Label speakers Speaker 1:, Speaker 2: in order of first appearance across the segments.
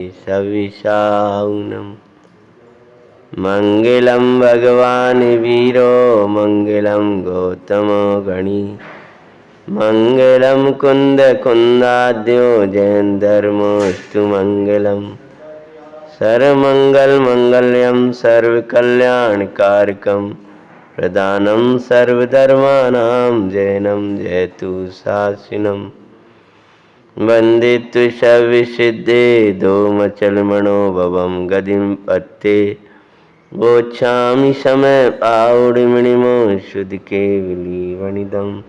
Speaker 1: सविशाऊनम मंगलम भगवान वीरो मंगलम गौतमो गणी मंगलम कुंद कुंदाद्यो जैन धर्मोस्तु मंगलम सर्वमंगल मंगल्यम सर्वकल्याणकारकम प्रदानम सर्वधर्मानां जैनम जयतु शासिनम वंदे तु सविसिद्धे दोमचलमणो भवम गदिम पत्ते गोच्छामि समय पाउडिमणिमो शुद्ध केवली वणिदम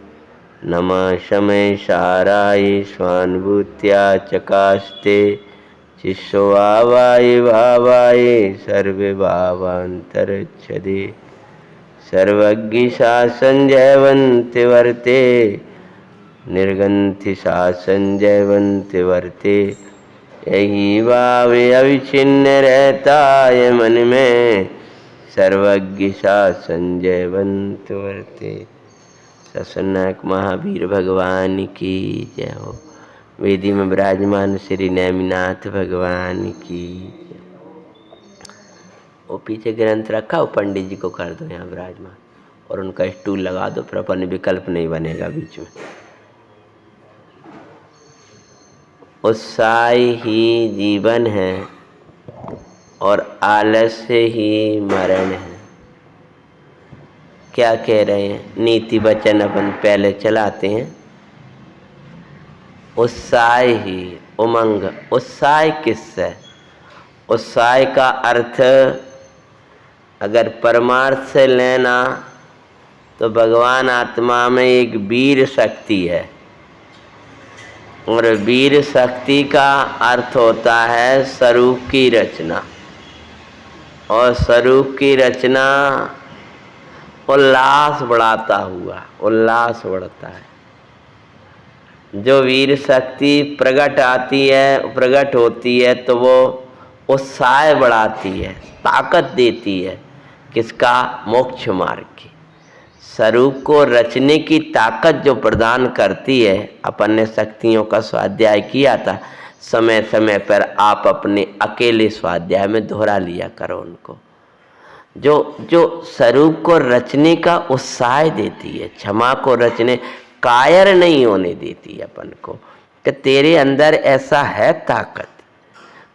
Speaker 1: नमः समय साराय स्वानुभूत्या चकास्ते शिष्यो भावाय भावाय सर्वे भावांतरच्छदे सर्वज्ञ शासन जयवन्ति वर्ते निर्गंथि शासन जयवंत वर्ते यही भाव अविच्छिन्न रहता है मन में सर्वज्ञ शासन जयवंत वर्ते। ससनाक महावीर भगवान की जय हो। वेदी में विराजमान श्री नेमिनाथ भगवान की जय। वो पीछे ग्रंथ रखा हो, पंडित जी को कर दो यहाँ विराजमान और उनका स्टूल लगा दो, फिर अपन विकल्प नहीं बनेगा बीच में। उत्साह ही जीवन है और आलस्य ही मरण है। क्या कह रहे हैं? नीति वचन अपन पहले चलाते हैं। उत्साह ही उमंग, उत्साह किससे? उत्साह का अर्थ अगर परमार्थ से लेना तो भगवान आत्मा में एक वीर शक्ति है और वीर शक्ति का अर्थ होता है स्वरूप की रचना, और स्वरूप की रचना उल्लास बढ़ाता हुआ, उल्लास बढ़ता है। जो वीर शक्ति प्रकट आती है, प्रकट होती है तो वो उत्साह बढ़ाती है, ताकत देती है। किसका? मोक्ष मार्ग की। स्वरूप को रचने की ताकत जो प्रदान करती है। अपन ने शक्तियों का स्वाध्याय किया था, समय समय पर आप अपने अकेले स्वाध्याय में दोहरा लिया करो उनको। जो स्वरूप को रचने का उत्साह देती है, क्षमा को रचने, कायर नहीं होने देती है अपन को कि तेरे अंदर ऐसा है ताकत,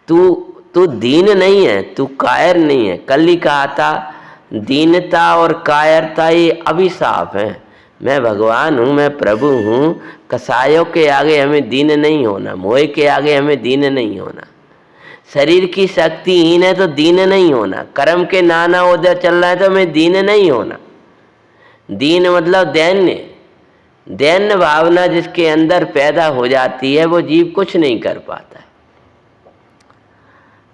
Speaker 1: तू दीन नहीं है, तू कायर नहीं है। कल ही कहा था दीनता और कायरता ये अभिशाप है। मैं भगवान हूँ, मैं प्रभु हूँ। कसायों के आगे हमें दीन नहीं होना, मोह के आगे हमें दीन नहीं होना। शरीर की शक्तिहीन है तो दीन नहीं होना। कर्म के नाना उधर चल रहा है तो हमें दीन नहीं होना। दीन मतलब दैन्य, दैन्य भावना जिसके अंदर पैदा हो जाती है वो जीव कुछ नहीं कर पाता है।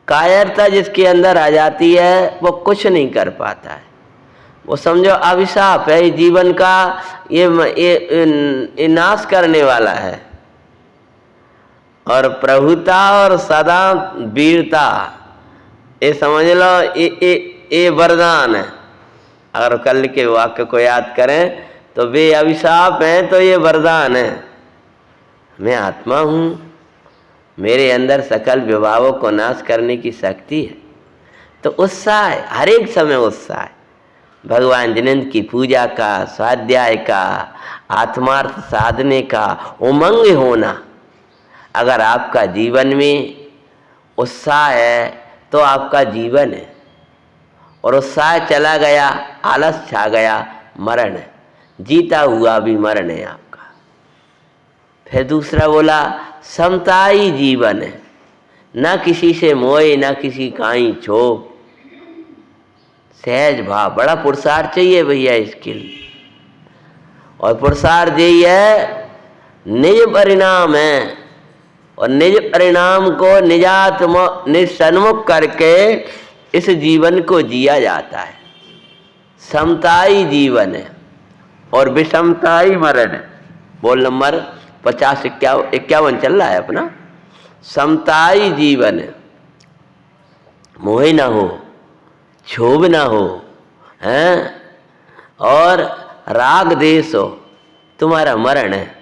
Speaker 1: कायरता जिसके अंदर आ जाती है वो कुछ नहीं कर पाता है। वो समझो अभिशाप है जीवन का, ये नाश करने वाला है। और प्रभुता और सदा वीरता, ये समझ लो ये वरदान है। अगर कल के वाक्य को याद करें तो वे अभिशाप हैं तो ये वरदान है। मैं आत्मा हूँ, मेरे अंदर सकल विभावों को नाश करने की शक्ति है। तो उत्साह है, हर एक समय उत्साह है। भगवान जिनेंद्र की पूजा का, स्वाध्याय का, आत्मार्थ साधने का उमंग होना। अगर आपका जीवन में उत्साह है तो आपका जीवन है, और उत्साह चला गया, आलस छा गया, मरण है। जीता हुआ भी मरण है आपका। फिर दूसरा बोला समताई जीवन है, ना किसी से मोह, ना किसी काई छोप, सहज भाव। बड़ा पुरुषार्थ चाहिए भैया इसके लिए, और पुरुषार्थ यही है निज परिणाम है। और निज परिणाम को निसन्मुख करके इस जीवन को जिया जाता है। समताई जीवन है और विषमताई मरण है। बोल नंबर 50-51 चल रहा है अपना। समताई जीवन है, मोह ना हो, क्षोभ ना हो, हैं, और राग देश हो, तुम्हारा मरण है।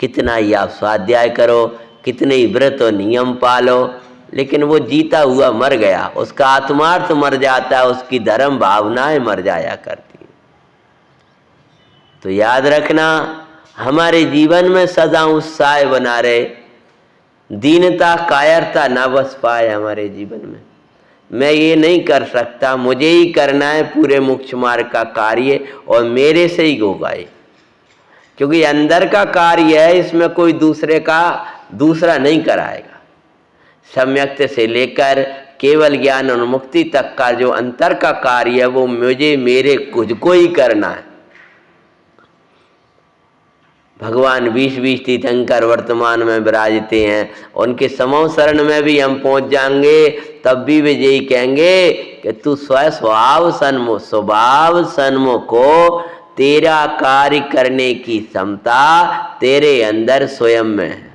Speaker 1: कितना ही आप स्वाध्याय करो, कितने ही व्रत और नियम पालो, लेकिन वो जीता हुआ मर गया, उसका आत्मार्थ मर जाता है, उसकी धर्म भावनाएं मर जाया करती हैं। तो याद रखना, हमारे जीवन में सदा उत्साह बना रहे, दीनता कायरता ना बस पाए हमारे जीवन में। मैं ये नहीं कर सकता, मुझे ही करना है पूरे मोक्ष मार्ग का कार्य और मेरे से ही होगा ये, क्योंकि अंदर का कार्य है, इसमें कोई दूसरा नहीं कराएगा। सम्यक्त से लेकर केवल ज्ञान और मुक्ति तक का जो अंतर का कार्य है वो मुझे मेरे खुद को ही करना है। भगवान 20-20 तीर्थंकर वर्तमान में विराजते हैं, उनके समो शरण में भी हम पहुंच जाएंगे, तब भी वे यही कहेंगे कि तू स्वभाव सन्मुख हो, तेरा कार्य करने की क्षमता तेरे अंदर स्वयं में है।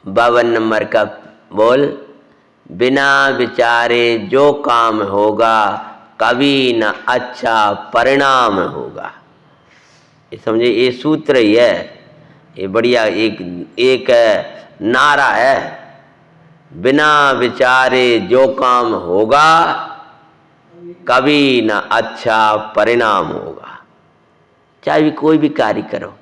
Speaker 1: 52 नंबर का बोल, बिना विचारे जो काम होगा कभी न अच्छा परिणाम होगा। ये समझे, ये सूत्र ही है, ये बढ़िया एक नारा है। बिना विचारे जो काम होगा कभी न अच्छा परिणाम होगा। चाहे भी कोई भी कार्य करो,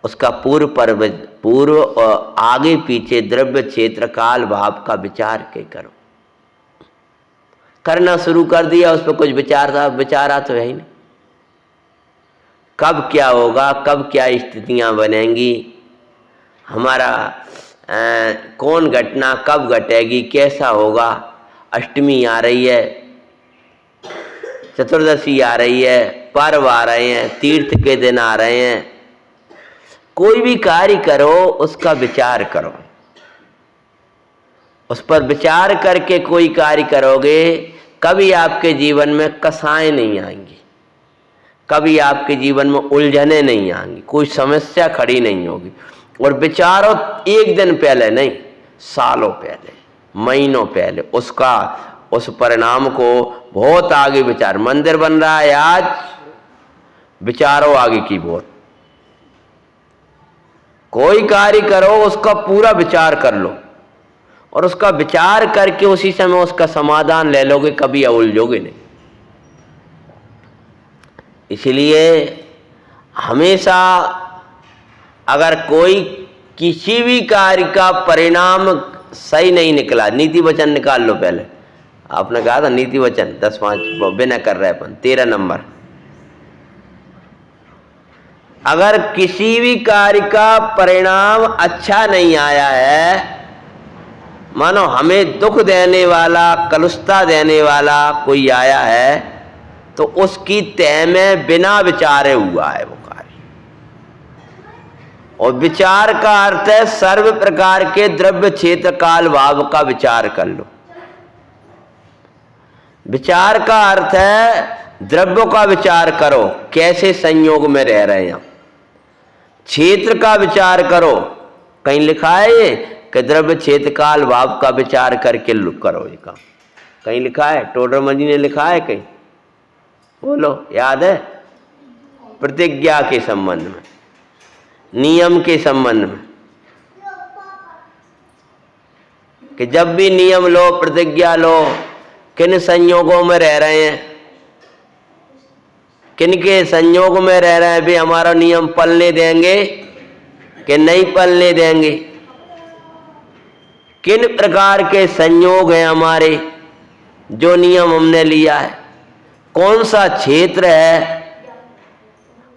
Speaker 1: उसका पूर्व और आगे पीछे द्रव्य क्षेत्र काल भाव का विचार के करो। करना शुरू कर दिया, उस पर कुछ विचारा तो है ही नहीं। कब क्या होगा, कब क्या स्थितियां बनेंगी, हमारा कौन घटना कब घटेगी, कैसा होगा। अष्टमी आ रही है, चतुर्दशी आ रही है, पर्व आ रहे हैं, तीर्थ के दिन आ रहे हैं। कोई भी कार्य करो उसका विचार करो, उस पर विचार करके कोई कार्य करोगे, कभी आपके जीवन में कसाएं नहीं आएंगी, कभी आपके जीवन में उलझने नहीं आएंगी, कोई समस्या खड़ी नहीं होगी। और विचारो एक दिन पहले नहीं, सालों पहले, महीनों पहले उस परिणाम को बहुत आगे विचार। मंदिर बन रहा है आज, विचारो आगे की बहुत। कोई कार्य करो उसका पूरा विचार कर लो, और उसका विचार करके उसी समय उसका समाधान ले लोगे, कभी उलझोगे नहीं। इसलिए हमेशा अगर कोई किसी भी कार्य का परिणाम सही नहीं निकला, नीति वचन निकाल लो। पहले आपने कहा था नीति वचन 10-5 बिना कर रहे अपन, 13 नंबर। अगर किसी भी कार्य का परिणाम अच्छा नहीं आया है, मानो हमें दुख देने वाला, कलुषता देने वाला कोई आया है, तो उसकी तय में बिना विचारे हुआ है वो कार्य। और विचार का अर्थ है सर्व प्रकार के द्रव्य क्षेत्र काल भाव का विचार कर लो। विचार का अर्थ है द्रव्यों का विचार करो, कैसे संयोग में रह रहे हैं। क्षेत्र का विचार करो, कहीं लिखा है ये कि द्रव्य क्षेत्र काल भाव का विचार करके करो, ये काम कहीं लिखा है? टोडरमल जी ने लिखा है कहीं? बोलो, याद है? प्रतिज्ञा के संबंध में, नियम के संबंध में, कि जब भी नियम लो, प्रतिज्ञा लो, किन संयोगों में रह रहे हैं, किन के संयोग में रह रहे हैं, भी हमारा नियम पलने देंगे कि नहीं पलने देंगे। किन प्रकार के संयोग हैं हमारे, जो नियम हमने लिया है, कौन सा क्षेत्र है,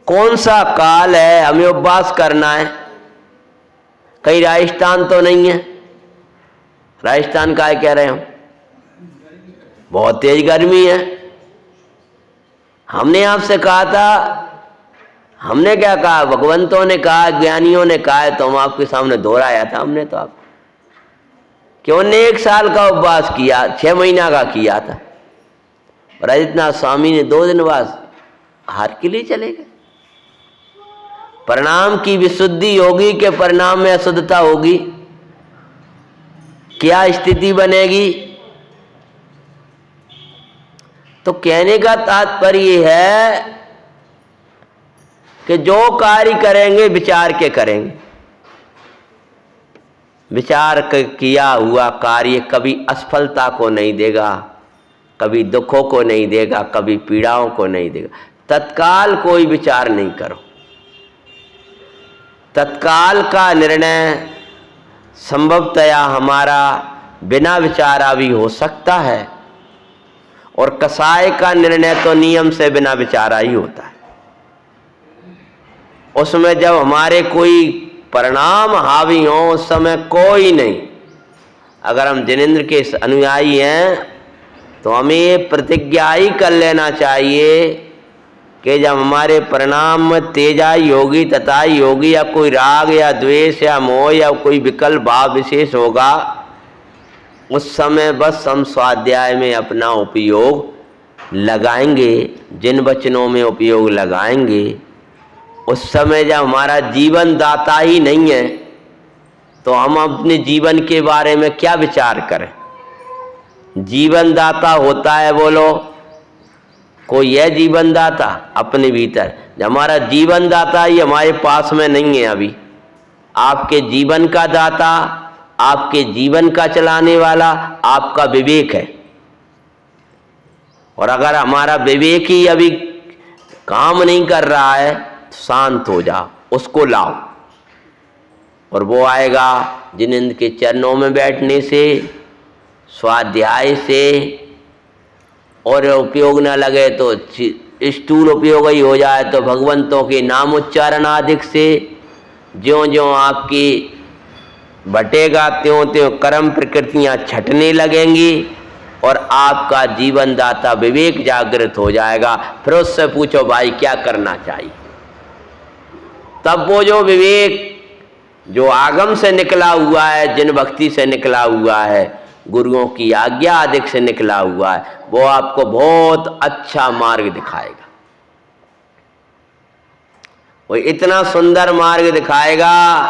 Speaker 1: कौन सा काल है हमें उपवास करना है। कहीं राजस्थान तो नहीं है? राजस्थान का कह रहे हम, बहुत तेज गर्मी है। हमने आपसे कहा था, हमने क्या कहा, भगवंतों ने कहा, ज्ञानियों ने कहा, तो हम आपके सामने दोहराया था हमने तो आप कि उन्होंने 1 साल का उपवास किया, 6 महीना का किया था। राजनाथ स्वामी ने 2 दिन बाद हार के लिए चले गए। परिणाम की विशुद्धि होगी कि परिणाम में अशुद्धता होगी, क्या स्थिति बनेगी? तो कहने का तात्पर्य है कि जो कार्य करेंगे विचार के करेंगे। विचार किया हुआ कार्य कभी असफलता को नहीं देगा, कभी दुखों को नहीं देगा, कभी पीड़ाओं को नहीं देगा। तत्काल कोई विचार नहीं करो। तत्काल का निर्णय संभवतया हमारा बिना विचारा भी हो सकता है, और कसाय का निर्णय तो नियम से बिना विचारा ही होता है। उसमें जब हमारे कोई परिणाम हावी हो उस समय कोई नहीं। अगर हम जिनेंद्र के अनुयायी हैं तो हमें प्रतिज्ञा ही कर लेना चाहिए कि जब हमारे परिणाम में तेजाई होगी, तताई होगी, या कोई राग या द्वेष या मोह या कोई विकल्प भाव विशेष होगा, उस समय बस हम स्वाध्याय में अपना उपयोग लगाएंगे, जिन वचनों में उपयोग लगाएंगे। उस समय जब हमारा जीवन दाता ही नहीं है तो हम अपने जीवन के बारे में क्या विचार करें। जीवन दाता होता है, बोलो कोई है जीवन दाता अपने भीतर। जब हमारा जीवन दाता ही हमारे पास में नहीं है अभी, आपके जीवन का दाता, आपके जीवन का चलाने वाला आपका विवेक है। और अगर हमारा विवेक ही अभी काम नहीं कर रहा है तो शांत हो जाओ, उसको लाओ, और वो आएगा जिनेंद्र के चरणों में बैठने से, स्वाध्याय से। और उपयोग न लगे तो स्टूल उपयोग ही हो जाए तो भगवंतों के नाम उच्चारण आदि से। ज्यों ज्यों आपकी बटेगा त्यों त्यों कर्म प्रकृतियां छटने लगेंगी और आपका जीवन दाता विवेक जागृत हो जाएगा। फिर उससे पूछो भाई क्या करना चाहिए। तब वो जो विवेक जो आगम से निकला हुआ है, जिन भक्ति से निकला हुआ है, गुरुओं की आज्ञा आदि से निकला हुआ है, वो आपको बहुत अच्छा मार्ग दिखाएगा। वो इतना सुंदर मार्ग दिखाएगा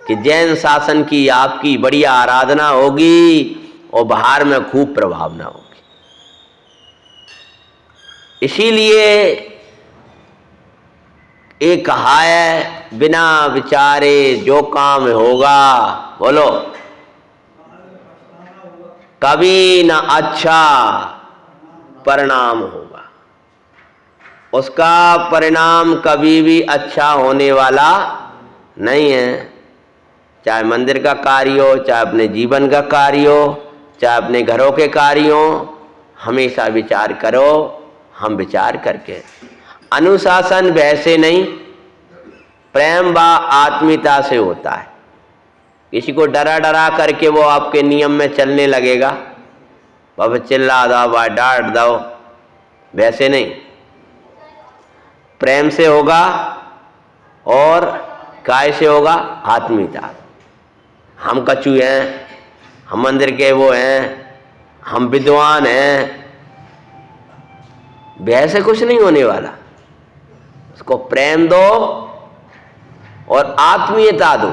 Speaker 1: कि जैन शासन की आपकी बढ़िया आराधना होगी और बाहर में खूब प्रभावना होगी। इसीलिए एक कहा है, बिना विचारे जो काम होगा, बोलो कभी न अच्छा परिणाम होगा। उसका परिणाम कभी भी अच्छा होने वाला नहीं है। चाहे मंदिर का कार्य हो, चाहे अपने जीवन का कार्य हो, चाहे अपने घरों के कार्य हो, हमेशा विचार करो। हम विचार करके, अनुशासन वैसे नहीं, प्रेम व आत्मीयता से होता है। किसी को डरा डरा करके वो आपके नियम में चलने लगेगा, बाबा चिल्ला दो, बाबा डांट दो, वैसे नहीं। प्रेम से होगा और काय से होगा, आत्मीयता। हम कछु हैं, हम मंदिर के वो हैं, हम विद्वान हैं, वैसे कुछ नहीं होने वाला। उसको प्रेम दो और आत्मीयता दो।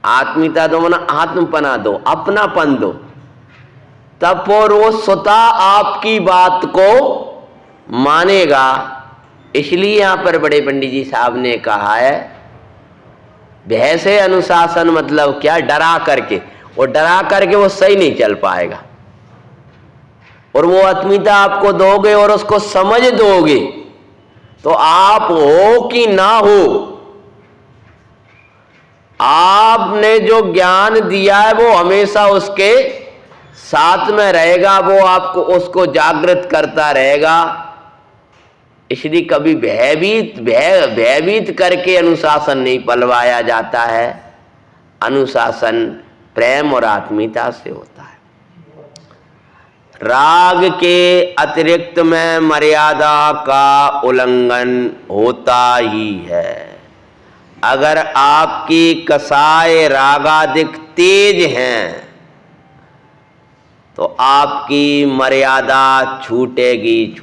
Speaker 1: आत्मीयता दो माना आत्मपना दो, अपनापन दो, तब वो स्वतः आपकी बात को मानेगा। इसलिए यहां पर बड़े पंडित जी साहब ने कहा है, वैसे अनुशासन मतलब क्या, डरा करके। और डरा करके वो सही नहीं चल पाएगा। और वो आत्मीयता आपको दोगे और उसको समझ दोगे तो आप हो कि ना हो, आपने जो ज्ञान दिया है वो हमेशा उसके साथ में रहेगा, वो आपको उसको जागृत करता रहेगा। इसलिए कभी भयभीत करके अनुशासन नहीं पलवाया जाता है। अनुशासन प्रेम और आत्मीयता से होता है। राग के अतिरिक्त में मर्यादा का उल्लंघन होता ही है। अगर आपकी कसाय रागादिक तेज हैं तो आपकी मर्यादा छूटेगी।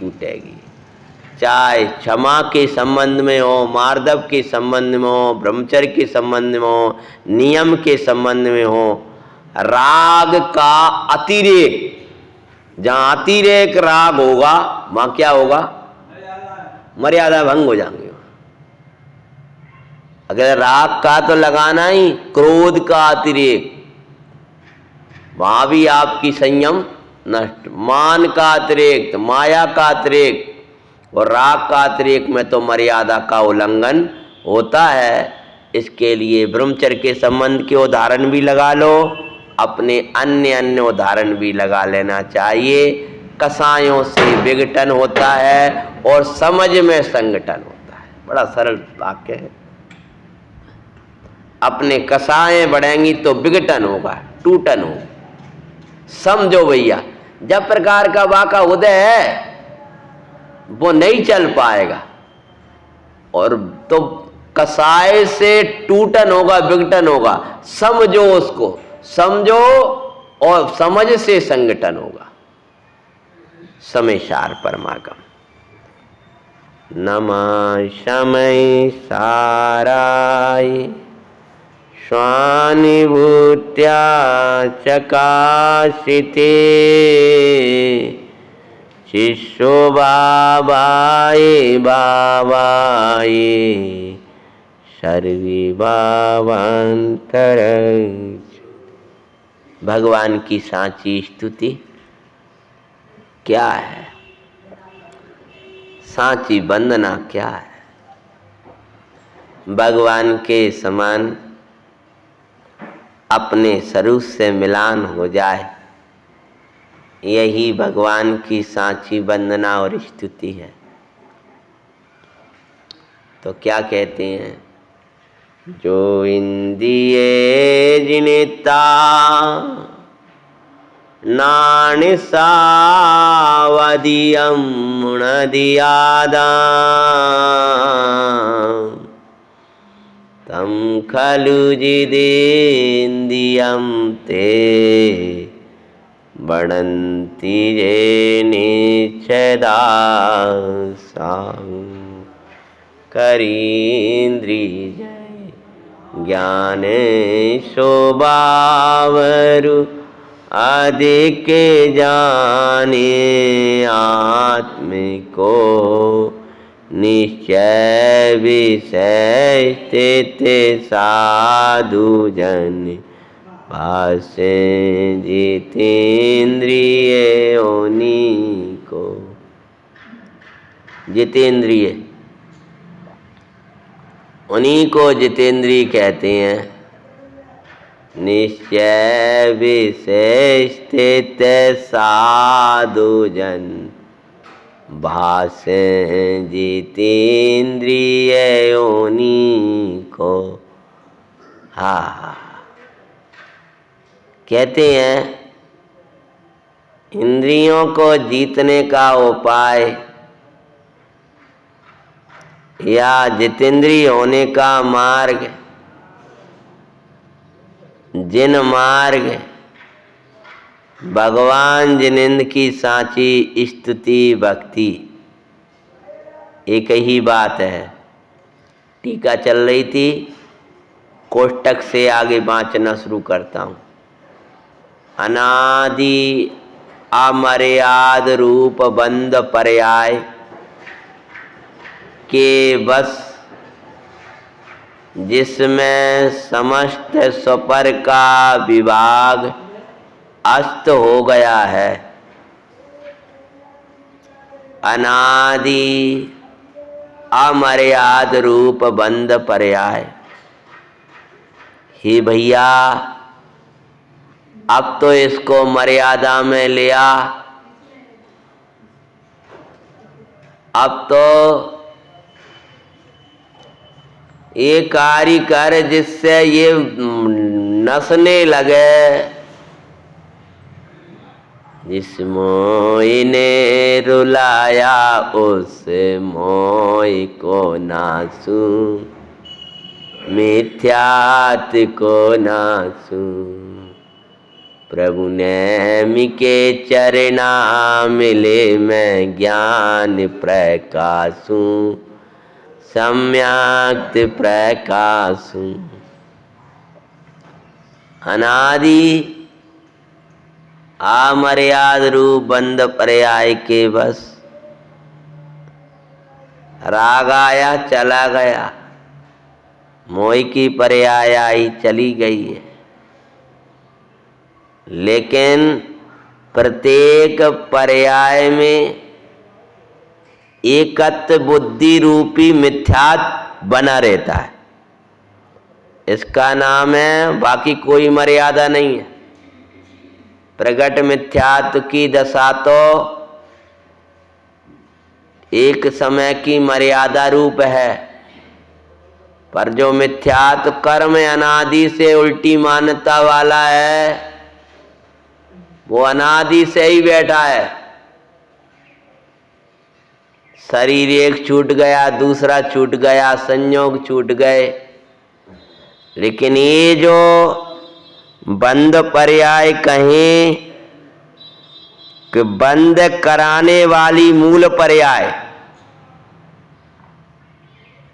Speaker 1: चाहे क्षमा के संबंध में हो, मार्दव के संबंध में हो, ब्रह्मचर्य के संबंध में हो, नियम के संबंध में हो, राग का अतिरेक, जहां अतिरेक राग होगा वहां क्या होगा, मर्यादा भंग हो जाएंगे। अगर राग का तो लगाना ही, क्रोध का अतिरेक, वहां भी आपकी संयम नष्ट। मान का अतिरेक, माया का अतिरेक और राग का अतिरेक में तो मर्यादा का उल्लंघन होता है। इसके लिए ब्रह्मचर्य के संबंध के उदाहरण भी लगा लो, अपने अन्य अन्य उदाहरण भी लगा लेना चाहिए। कसायों से विघटन होता है और समझ में संगठन होता है। बड़ा सरल वाक्य है। अपने कसाएं बढ़ेंगी तो विघटन होगा, टूटन होगा। समझो भैया, जब प्रकार का वाका उदय है वो नहीं चल पाएगा, और तो कसाय से टूटन होगा, विघटन होगा। समझो उसको, समझो, और समझ से संगठन होगा। समय सार परमागम। नमः समय साराय स्वानुभूत्या चकाशिते शिष्यो बाबाये बाबाये सर्वे भावांतर। भगवान की सांची स्तुति क्या है, सांची वंदना क्या है? भगवान के समान अपने स्वरूप से मिलान हो जाए, यही भगवान की सांची वंदना और स्तुति है। तो क्या कहते हैं? जो इंद्रिये जिनेता नानि सावधियं मुणदियादा तम खलु जिदेन्द्रियं ते बढ़न्ति ये निच्छेदासा करीन्द्रिय ज्ञान स्वभावरु अधिक जाने आत्मिको निश्चय विषय स्थित साधु जन भाष्य जितेंद्रिय उन्हीं को। जितेंद्रिय, उन्हीं को जितेंद्रिय कहते हैं। निश्चय विषय स्थित साधु जन भाष्य जितेंद्रिय उन्हीं को। हाँ, कहते हैं इंद्रियों को जीतने का उपाय या जितेंद्रिय होने का मार्ग, जिन मार्ग भगवान जिनेंद्र की सांची स्तुति भक्ति, एक ही बात है। टीका चल रही थी, कोष्टक से आगे वांचना शुरू करता हूँ। अनादि अमर्याद रूप बंद पर्याय के बस, जिसमें समस्त स्वपर का विभाग अस्त हो गया है। अनादि अमर्याद रूप बंद पर्याय। ही भैया, अब तो इसको मर्यादा में लिया, अब तो ये कार्य कर जिससे ये नसने लगे। जिस मोहि ने रुलाया उस मोहि को नासू, मिथ्यात को नासू। प्रभु नेमि के चरना मिले मैं ज्ञान प्रकाशू, सम्यक्त प्रकाशू। अनादि अमर्याद रूप बंद पर्याय के बस राग आया चला गया, मोह की पर्याय आई चली गई है, लेकिन प्रत्येक पर्याय में एकत्व बुद्धि रूपी मिथ्यात्व बना रहता है। इसका नाम है, बाकी कोई मर्यादा नहीं है। प्रगट मिथ्यात्व की दशा तो एक समय की मर्यादा रूप है, पर जो मिथ्यात्व कर्म अनादि से उल्टी मान्यता वाला है वो अनादि से ही बैठा है। शरीर एक छूट गया, दूसरा छूट गया, संयोग छूट गए, लेकिन ये जो बंद पर्याय कहें कि बंद कराने वाली मूल पर्याय,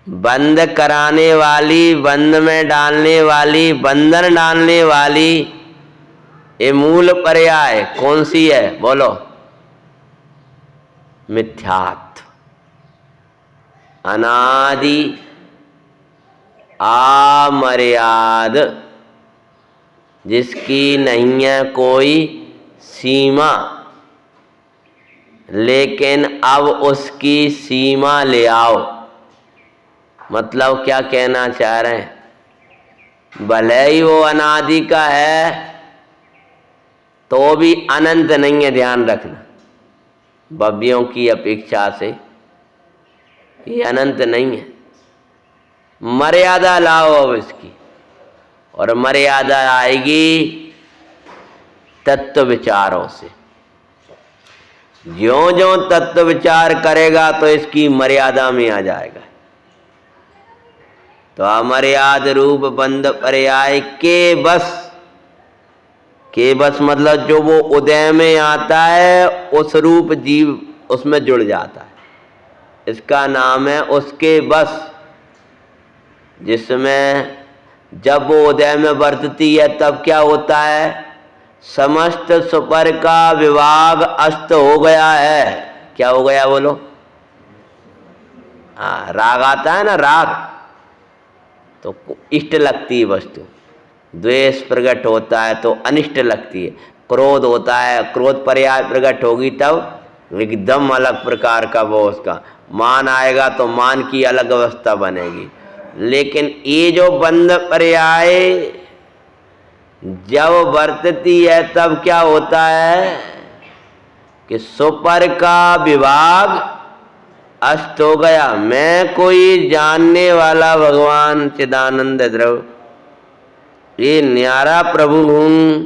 Speaker 1: बंद कराने वाली, बंद में डालने वाली, बंधन डालने वाली, ये मूल पर्याय कौन सी है बोलो? मिथ्यात्व, अनादि अमर्याद, जिसकी नहीं है कोई सीमा, लेकिन अब उसकी सीमा ले आओ। मतलब क्या कहना चाह रहे हैं? भले ही वो अनादि का है तो भी अनंत नहीं है, ध्यान रखना। भव्यों की अपेक्षा से ये अनंत नहीं है। मर्यादा लाओ अब इसकी, और मर्यादा आएगी तत्व विचारों से। ज्यों ज्यों तत्व विचार करेगा तो इसकी मर्यादा में आ जाएगा। तो अमर्याद रूप बंद पर्याय के बस, के बस मतलब जो वो उदय में आता है उस रूप जीव उसमें जुड़ जाता है, इसका नाम है उसके बस। जिसमें जब वो उदय में वर्तती है तब क्या होता है? समस्त सुपर का विभाग अस्त हो गया है। क्या हो गया बोलो? हाँ, राग आता है ना, राग तो इष्ट लगती है वस्तु, द्वेष प्रकट होता है तो अनिष्ट लगती है, क्रोध होता है, क्रोध पर्याय प्रकट होगी तब एकदम अलग प्रकार का वो उसका मान आएगा तो मान की अलग अवस्था बनेगी। लेकिन ये जो बंद पर्याय जब वर्तती है तब क्या होता है कि सुपर का विभाग अस्त हो गया। मैं कोई जानने वाला भगवान चिदानंद द्रव, ये न्यारा प्रभु हूं,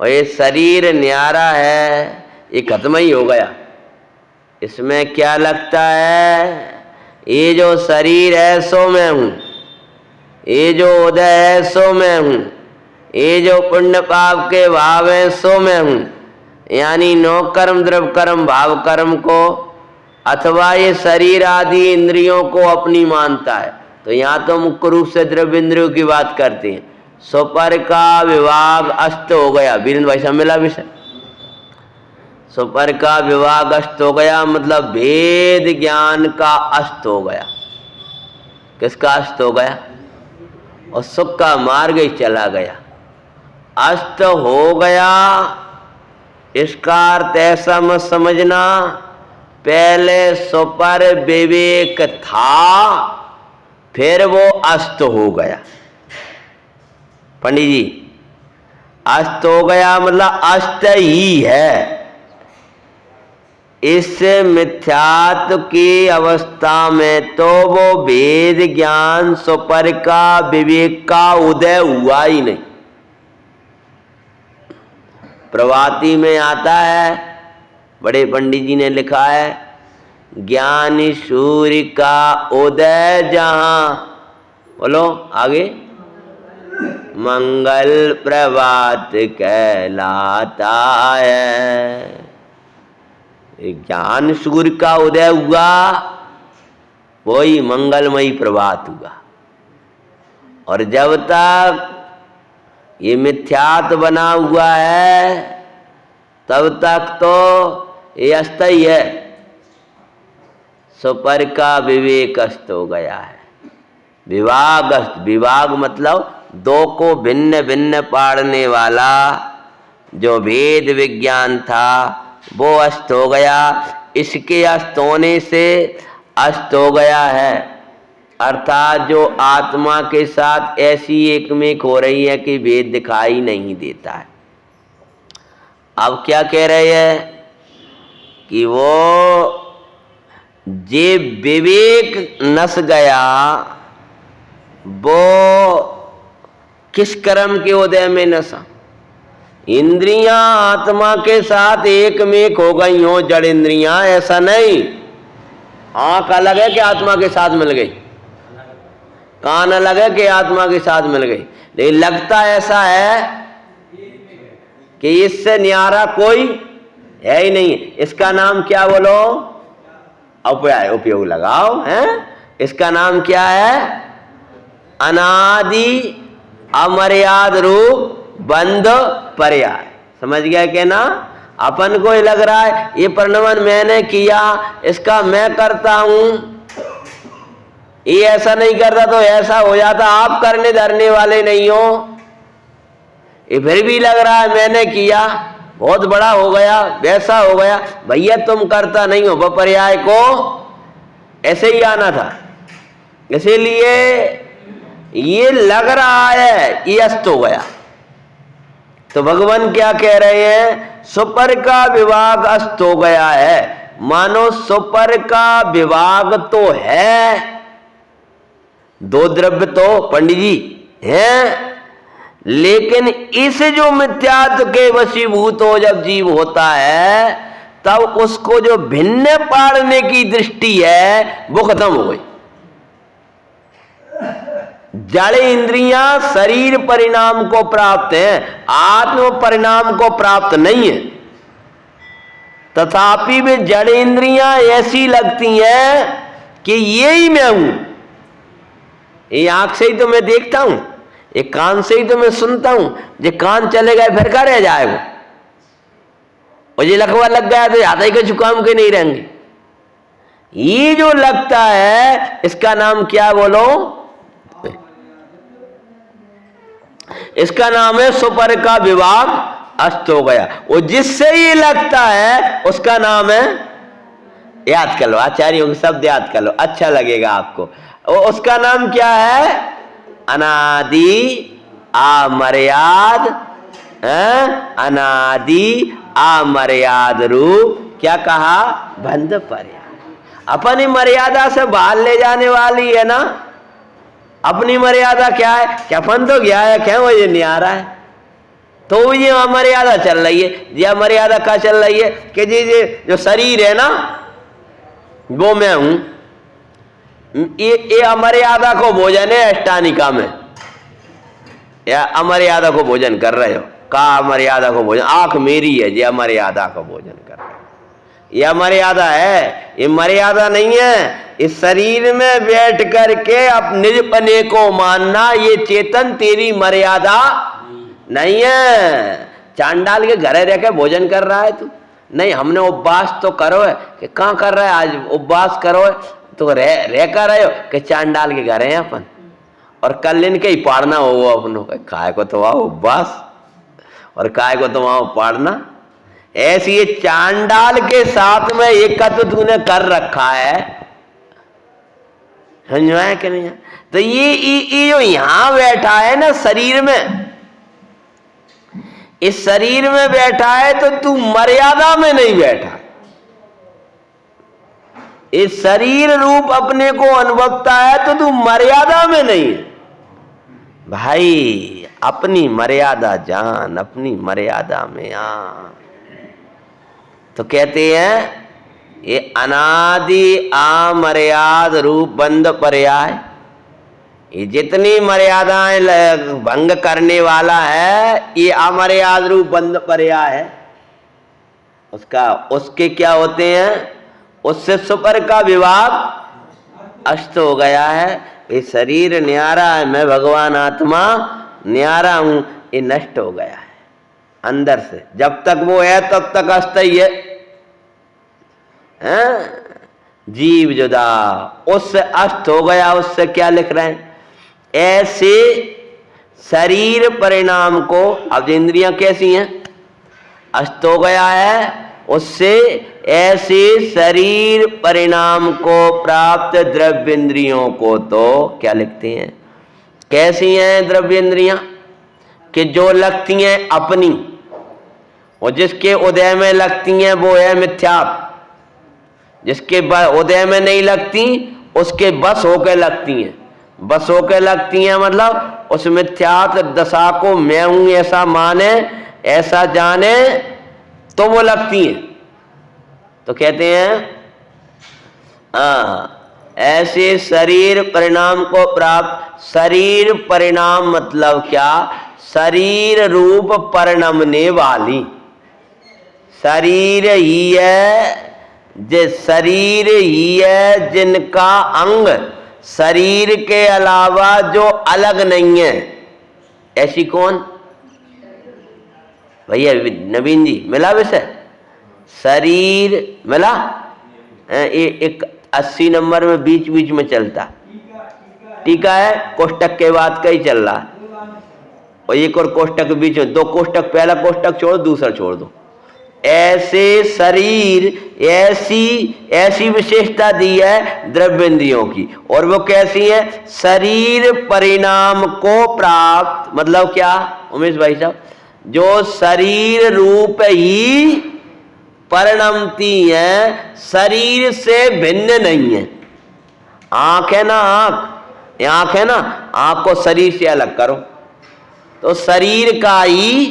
Speaker 1: और ये शरीर न्यारा है, ये खत्म ही हो गया। इसमें क्या लगता है? ये जो शरीर है सो मैं हूं, ये जो उदय है सो मैं हूं, ये जो पुण्य पाप के भाव है सो मैं हूं। यानी नौ कर्म द्रव्य कर्म भाव कर्म को अथवा ये शरीर आदि इंद्रियों को अपनी मानता है। तो यहाँ तो मुख्य रूप से द्रव्य इंद्रियों की बात करते हैं। सुपर का विभाग अस्त हो गया। वीरेंद्र भाई साहब मिला विषय? सुपर का विभाग अस्त हो गया मतलब भेद ज्ञान का अस्त हो गया। किसका अस्त हो गया? और सुख का मार्ग ही चला गया, अस्त हो गया। इसका अर्थ ऐसा मत समझना पहले सुपर विवेक था फिर वो अस्त हो गया। पंडित जी, अस्त हो गया मतलब अस्त ही है। इस मिथ्यात्व की अवस्था में तो वो भेद ज्ञान सुपर का विवेक का उदय हुआ ही नहीं। प्रभाती में आता है, बड़े पंडित जी ने लिखा है, ज्ञानी सूर्य का उदय जहां, बोलो आगे, मंगल प्रभात कहलाता है। ज्ञान सूर्य का उदय हुआ वही मंगलमयी प्रभात हुआ। और जब तक ये मिथ्यात्व बना हुआ है तब तक तो ये अस्थायी है। सुपर का विवेक अस्त हो गया है। विभाग अष्ट, विभाग मतलब दो को भिन्न भिन्न पाड़ने वाला जो भेद विज्ञान था वो अस्त हो गया। इसके अस्त होने से अस्त हो गया है, अर्थात जो आत्मा के साथ ऐसी एकमेक हो रही है कि भेद दिखाई नहीं देता है। अब क्या कह रहे हैं कि वो जे विवेक नस गया वो किस कर्म के उदय में नसा? इंद्रियां आत्मा के साथ एक मेक हो गई हो, जड़ इंद्रियां, ऐसा नहीं। आंख अलग है कि आत्मा के साथ मिल गई, कान अलग है कि आत्मा के साथ मिल गई, लेकिन लगता ऐसा है कि इससे न्यारा कोई है ही नहीं। इसका नाम क्या बोलो? उपाय उपयोग लगाओ हैं। इसका नाम क्या है? अनादि अमर्याद रूप बंध पर्याय। समझ गया कि ना? अपन को ही लग रहा है ये प्रणवन मैंने किया, इसका मैं करता हूं, ये ऐसा नहीं करता तो ऐसा हो जाता। आप करने धरने वाले नहीं हो, ये फिर भी लग रहा है मैंने किया, बहुत बड़ा हो गया, वैसा हो गया। भैया तुम करता नहीं हो, वह पर्याय को ऐसे ही आना था। इसीलिए ये लग रहा है ये अस्त हो गया। तो भगवान क्या कह रहे हैं? सुपर का विभाग अस्त हो गया है। मानो सुपर का विभाग तो है, दो द्रव्य तो पंडित जी हैं, लेकिन इस जो मिथ्यात्व के वशीभूत हो जब जीव होता है तब उसको जो भिन्न पाड़ने की दृष्टि है वो खत्म हो गई। जड़ इंद्रियां शरीर परिणाम को प्राप्त हैं, आत्म परिणाम को प्राप्त नहीं है। तथापि वे जड़ इंद्रियां ऐसी लगती हैं कि ये ही मैं हूं। ये आंख से ही तो मैं देखता हूं, ये कान से ही तो मैं सुनता हूं। ये कान चले गए फिर क्या रह जाए वो? और ये लकवा लग गया तो याद ही के जुकाम के नहीं रहेंगे। ये जो लगता है इसका नाम क्या बोलो? इसका नाम है सुपर का विभाग अस्त हो गया। वो जिससे ये लगता है उसका नाम है, याद कर लो, आचार्यों के शब्द याद कर लो, अच्छा लगेगा आपको। उसका नाम क्या है? अनादि अमर्याद, अनादि अमर्याद रूप, क्या कहा? बंध पर्याय। अपनी मर्यादा से बाहर ले जाने वाली है ना। अपनी मर्यादा क्या है? क्या अपन तो गया है, क्या वो ये नहीं आ रहा है, तो ये अमर्यादा चल रही है। ये मर्यादा क्या चल रही है कि जी जो शरीर है ना वो मैं हूं। ये अमर्यादा को भोजन है अष्टानिका में, या अमर्यादा को भोजन कर रहे हो। का अमर्यादा को भोजन? आंख मेरी है, ये अमर्यादा को भोजन कर रहे हो। यह मर्यादा है, ये मर्यादा नहीं है। इस शरीर में बैठ करके अपने निजपने को मानना ये चेतन तेरी मर्यादा नहीं है। चांडाल के घरे रह के भोजन कर रहा है तू? नहीं, हमने उपवास तो करो है कि कहाँ कर रहा है? आज उपवास करो है तो रह कर रहे हो कि चांडाल के घर हैं अपन, और कल इनके ही पाड़ना हो अपनों का। काय को तो आओ उपवास और काय को तो आओ पाड़ना। ऐसी ये चांडाल के साथ में एकत्व तूने कर रखा है, समझ है कि नहीं? तो ये जो यहां बैठा है ना शरीर में, इस शरीर में बैठा है तो तू मर्यादा में नहीं बैठा। इस शरीर रूप अपने को अनुभवता है तो तू मर्यादा में नहीं है। भाई अपनी मर्यादा जान, अपनी मर्यादा में आ। तो कहते हैं ये अनादि अमर्याद रूप बंध पर्याय, ये जितनी मर्यादाएं भंग करने वाला है ये अमर्याद रूप बंध पर्याय है। उसके क्या होते हैं? उससे सुपर का विभाग अष्ट हो गया है। ये शरीर न्यारा है, मैं भगवान आत्मा न्यारा हूं, ये नष्ट हो गया है अंदर से। जब तक वो है तब तक अस्थायी है। जीव जुदा, उससे अष्ट हो गया। उससे क्या लिख रहे हैं? ऐसे शरीर परिणाम को, अब इंद्रियां कैसी हैं, अस्त हो गया है, उससे ऐसे शरीर परिणाम को प्राप्त द्रव्य इंद्रियों को तो क्या लिखते हैं, कैसी हैं द्रव्य इंद्रियां, कि जो लगती हैं अपनी, और जिसके उदय में लगती हैं वो है मिथ्यात्व, जिसके उदय में नहीं लगती उसके बस होकर लगती हैं। बस होकर लगती हैं मतलब उस मिथ्यात्व दशा को मैं हूं ऐसा माने, ऐसा जाने, तो वो लगती हैं। तो कहते हैं ऐसे शरीर परिणाम को प्राप्त, शरीर परिणाम मतलब क्या, शरीर रूप परिणमने वाली, शरीर ही है, शरीर ही है जिनका अंग शरीर के अलावा जो अलग नहीं है। ऐसी कौन भैया, नवीन जी मिला विषय, शरीर मिला, एक 80 नंबर में बीच बीच में चलता, टीका है कोष्टक के बाद का ही चल रहा है, और एक और कोष्टक के बीच में, 2 कोष्टक, पहला कोष्टक छोड़ दूसरा छोड़ दो। ऐसे शरीर, ऐसी विशेषता दी है द्रव्य इंद्रियों की, और वो कैसी है, शरीर परिणाम को प्राप्त, मतलब क्या उमेश भाई साहब, जो शरीर रूप ही परिणमती है, शरीर से भिन्न नहीं है। आंख है ना, आंख है ना, आंख को शरीर से अलग करो तो शरीर का ही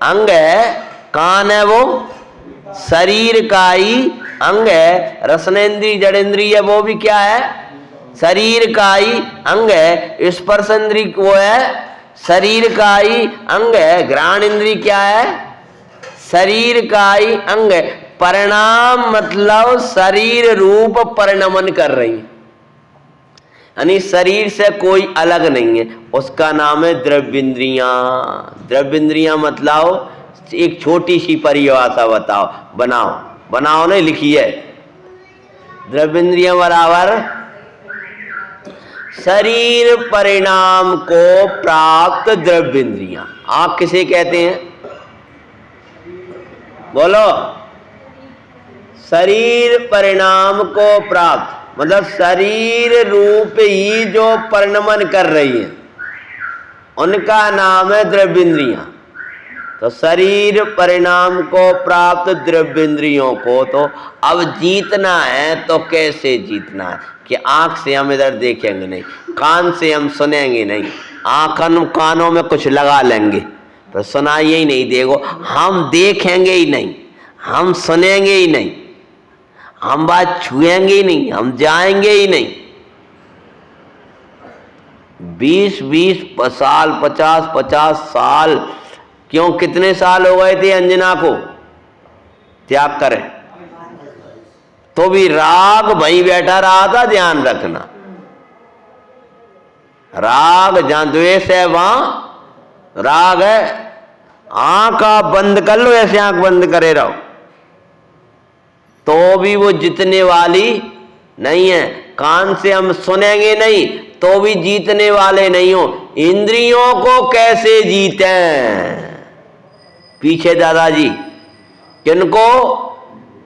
Speaker 1: अंग है। कान है वो शरीर का ही अंग है। रसनेन्द्रिय जड़ेंद्रिय वो भी क्या है, शरीर का ही अंग है। स्पर्शेंद्रिय वो है शरीर का ही अंग है। घ्राण इंद्रिय क्या है, शरीर का ही अंग है। परिणाम मतलब शरीर रूप परिणमन कर रही, यानी शरीर से कोई अलग नहीं है, उसका नाम है द्रव्य इंद्रियां। द्रव्य इंद्रियां मतलब एक छोटी सी परिभाषा बताओ, बनाओ नहीं लिखी है। द्रव्य इंद्रियां बराबर शरीर परिणाम को प्राप्त द्रव्य इंद्रियां। आप किसे कहते हैं, बोलो, शरीर परिणाम को प्राप्त मतलब शरीर रूप ही जो परिणमन कर रही है उनका नाम है द्रव्य इंद्रियां। तो शरीर परिणाम को प्राप्त द्रव्य इंद्रियों को तो अब जीतना है, तो कैसे जीतना है कि आंख से हम इधर देखेंगे नहीं, कान से हम सुनेंगे नहीं, कानों में कुछ लगा लेंगे तो सुनाई ही नहीं देगो, हम देखेंगे ही नहीं, हम सुनेंगे ही नहीं, हम बात छुएंगे ही नहीं, हम जाएंगे ही नहीं। 20-20 साल, 50-50 साल, क्यों कितने साल हो गए थे अंजना को त्याग करें, तो भी राग वहीं बैठा रहा था। ध्यान रखना, राग जहां द्वेष है वहां राग है। आंख आप बंद कर लो, ऐसे आंख बंद करे रहो तो भी वो जीतने वाली नहीं है। कान से हम सुनेंगे नहीं तो भी जीतने वाले नहीं हो। इंद्रियों को कैसे जीतें, पीछे दादाजी, किनको,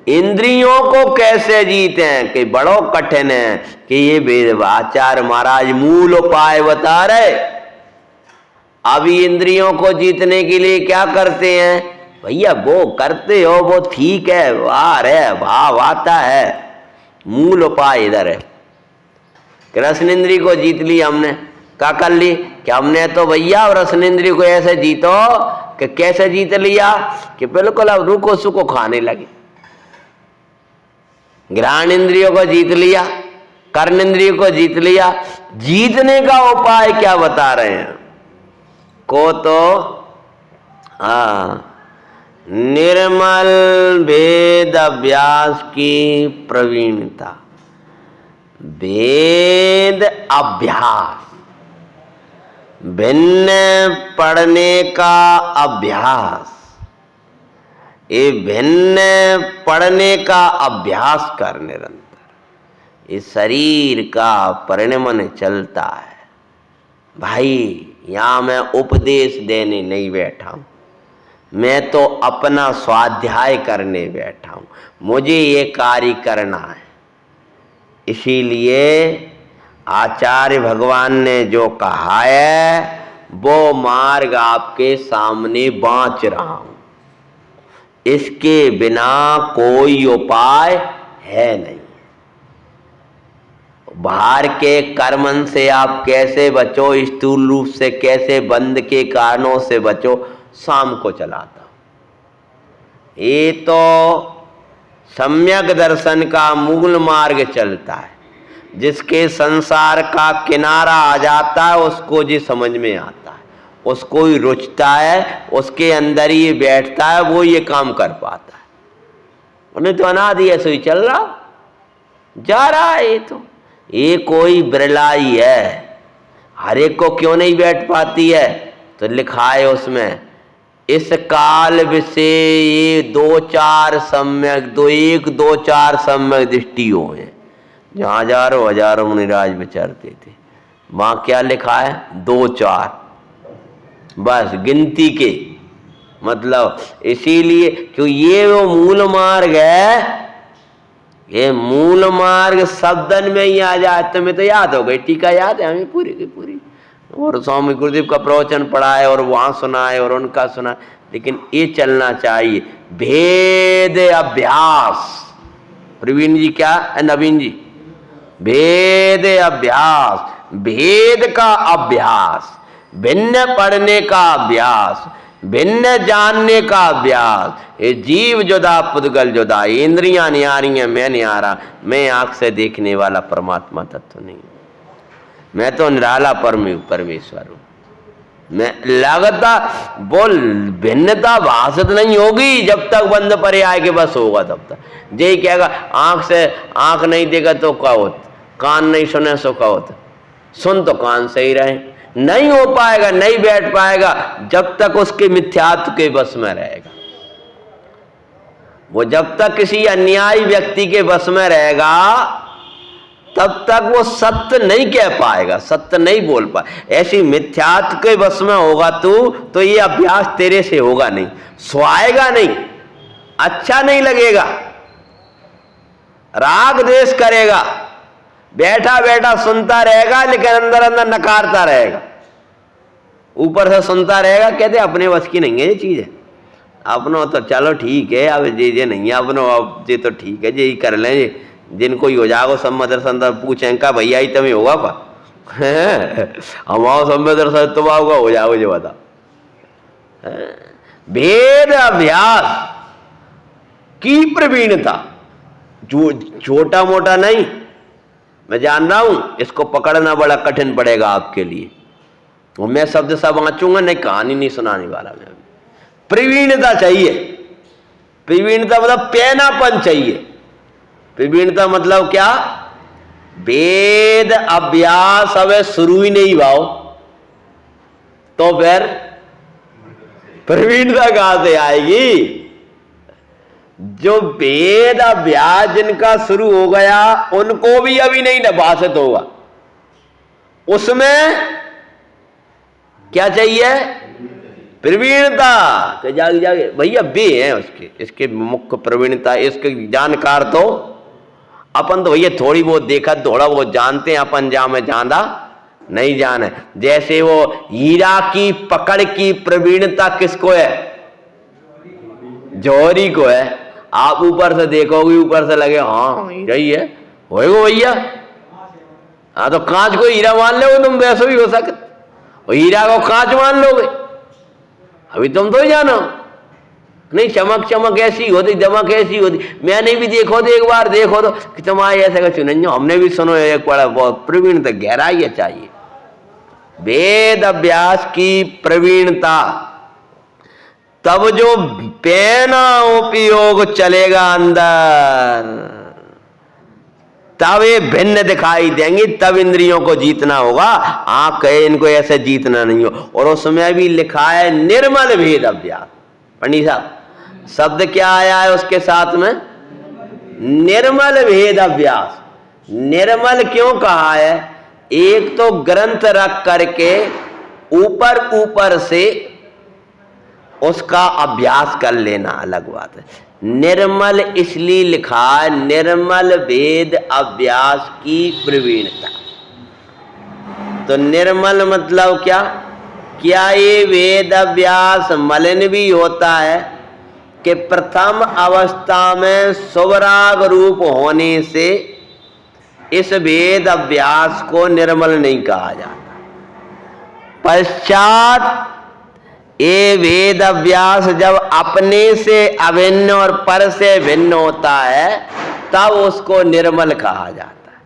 Speaker 1: इंद्रियों को कैसे जीतें, कि बड़ो कठिन है कि ये वेद आचार्य महाराज मूल उपाय बता रहे। अभी इंद्रियों को जीतने के लिए क्या करते हैं भैया, वो करते हो वो ठीक है, वाह रे भाव आता है, मूल उपाय इधर है। रसन इंद्रिय को जीत ली हमने, क्या कर ली कि हमने तो भैया रसन इंद्रिय को ऐसे जीतो कि कैसे जीत लिया कि बिल्कुल अब रुको सुको खाने लगे। घ्राण इंद्रियों को जीत लिया, कर्ण इंद्रियों को जीत लिया। जीतने का उपाय क्या बता रहे हैं को तो निर्मल वेद अभ्यास की प्रवीणता। वेद अभ्यास, भिन्न पढ़ने का अभ्यास, ये भिन्न पढ़ने का अभ्यास कर निरंतर, ये शरीर का परिणमन चलता है। भाई यहाँ मैं उपदेश देने नहीं बैठा हूँ, मैं तो अपना स्वाध्याय करने बैठा हूँ, मुझे ये कार्य करना है। इसीलिए आचार्य भगवान ने जो कहा है वो मार्ग आपके सामने बाँच रहा हूँ, इसके बिना कोई उपाय है नहीं। बाहर के कर्मन से आप कैसे बचो, स्थूल रूप से कैसे बंद के कारणों से बचो, शाम को चलाता हूं। ये तो सम्यक दर्शन का मूल मार्ग चलता है, जिसके संसार का किनारा आ जाता है उसको जी समझ में आता है, उसको ही रुचता है, उसके अंदर ही बैठता है, वो ये काम कर पाता है। उन्हें तो अनादि ऐसे ही चल रहा जा रहा है। ये तो ये कोई बिरलाई है, हर एक को क्यों नहीं बैठ पाती है? तो लिखा है उसमें, इस काल विषय ये दो चार सम्यक दृष्टि हो है। जहाँ हजारों मुनिराज विचरते थे, वहाँ क्या लिखा है? 2-4 बस गिनती के, मतलब इसीलिए क्यों ये वो मूल मार्ग है। ये मूल मार्ग शब्दन में ही आ जाए तो मैं तो याद हो गई, टीका याद है हमें पूरी की पूरी, और स्वामी गुरुदेव का प्रवचन पढ़ा है और वहाँ सुना है और उनका सुना है। लेकिन ये चलना चाहिए भेद अभ्यास। प्रवीण जी क्या है? नवीन जी, भेद अभ्यास, भेद का अभ्यास, भिन्न पढ़ने का अभ्यास, भिन्न जानने का अभ्यास। ये जीव जुदा पुद्गल जुदा, इंद्रियां निहारी हैं, मैं निहारा, मैं आंख से देखने वाला परमात्मा तत्व नहीं, मैं तो निराला परमेश्वर हूं। मैं लगता बोल भिन्नता भाषित नहीं होगी जब तक बंद पर्याय के बस होगा तब तक। यही कहेगा आंख से आंख नहीं देगा तो क्या होता, कान नहीं सुने सो क्या होता, सुन तो कान से ही रहे। नहीं हो पाएगा, नहीं बैठ पाएगा जब तक उसके मिथ्यात्व के बस में रहेगा। वो जब तक किसी अन्यायी व्यक्ति के बस में रहेगा तब तक वो सत्य नहीं कह पाएगा, सत्य नहीं बोल पाए। ऐसी मिथ्यात्व के बस में होगा तू तो ये अभ्यास तेरे से होगा नहीं, सुहाएगा नहीं, अच्छा नहीं लगेगा, राग द्वेष करेगा, बैठा बैठा सुनता रहेगा लेकिन अंदर अंदर नकारता रहेगा। ऊपर से सुनता रहेगा, कहते अपने बस की नहीं है ये चीज है, अपनो तो चलो ठीक है, अब ये नहीं है अपनो, अब ये तो ठीक है ये कर लें, जिनको ही हो जाओ सम्मत दर्शन पूछें का भैया ही तुम्हें होगा पा हमारा सम्मत दर्शन तुम आओगा हो जाओ, जो बता। भेद अभ्यास की प्रवीणता, जो छोटा मोटा नहीं, मैं जान रहा हूं इसको पकड़ना बड़ा कठिन पड़ेगा आपके लिए, वो मैं शब्द सब वांचूंगा नहीं, कहानी नहीं सुनाने वाला मैं। प्रवीणता चाहिए, प्रवीणता मतलब पैनापन चाहिए। प्रवीणता मतलब क्या? वेद अभ्यास अब शुरू ही नहीं भाव तो फिर प्रवीणता कहां से आएगी? जो वेद अभ्यास जिनका शुरू हो गया उनको भी अभी नहीं भाषित होगा, उसमें क्या चाहिए? प्रवीणता। जागे जागे भैया बे हैं उसके, इसके मुख्य प्रवीणता, इसके जानकार तो अपन तो भैया थोड़ी बहुत देखा थोड़ा बहुत जानते हैं, अपन जा में ज्यादा नहीं जाने। जैसे वो हीरा की पकड़ की प्रवीणता किसको है? जौहरी को है। आप ऊपर से देखोगे, ऊपर से लगे हाँ हीरा ही है, होएगा भैया। हाँ तो कांच को हीरा मान लोगे तुम, वैसे भी हो सकता, हीरा को कांच मान लोगे, अभी तुम तो ही जानो नहीं। चमक चमक ऐसी होती, दमक ऐसी होती, मैंने भी देखो तो एक बार देखो तो कि तुम्हारे ऐसे का चुन, हमने भी सुनो एक बड़ा बहुत प्रवीणता, गहराई चाहिए। वेद अभ्यास की प्रवीणता, तब जो पैना उपयोग चलेगा अंदर, तब ये भिन्न दिखाई देंगी, तब इंद्रियों को जीतना होगा। आंख कहे इनको ऐसे जीतना नहीं हो। और उसमें भी लिखा है निर्मल भेद अभ्यास। पंडित साहब शब्द क्या आया है उसके साथ में? निर्मल भेद अभ्यास। निर्मल क्यों कहा है? एक तो ग्रंथ रख करके ऊपर ऊपर से उसका अभ्यास कर लेना अलग बात है। निर्मल इसलिए लिखा है, निर्मल वेद अभ्यास की प्रवीणता। तो निर्मल मतलब क्या? क्या ये वेद अभ्यास मलिन भी होता है कि प्रथम अवस्था में शुभराग रूप होने से इस वेद अभ्यास को निर्मल नहीं कहा जाता। पश्चात ये वेद अभ्यास जब अपने से अभिन्न और पर से भिन्न होता है तब उसको निर्मल कहा जाता है।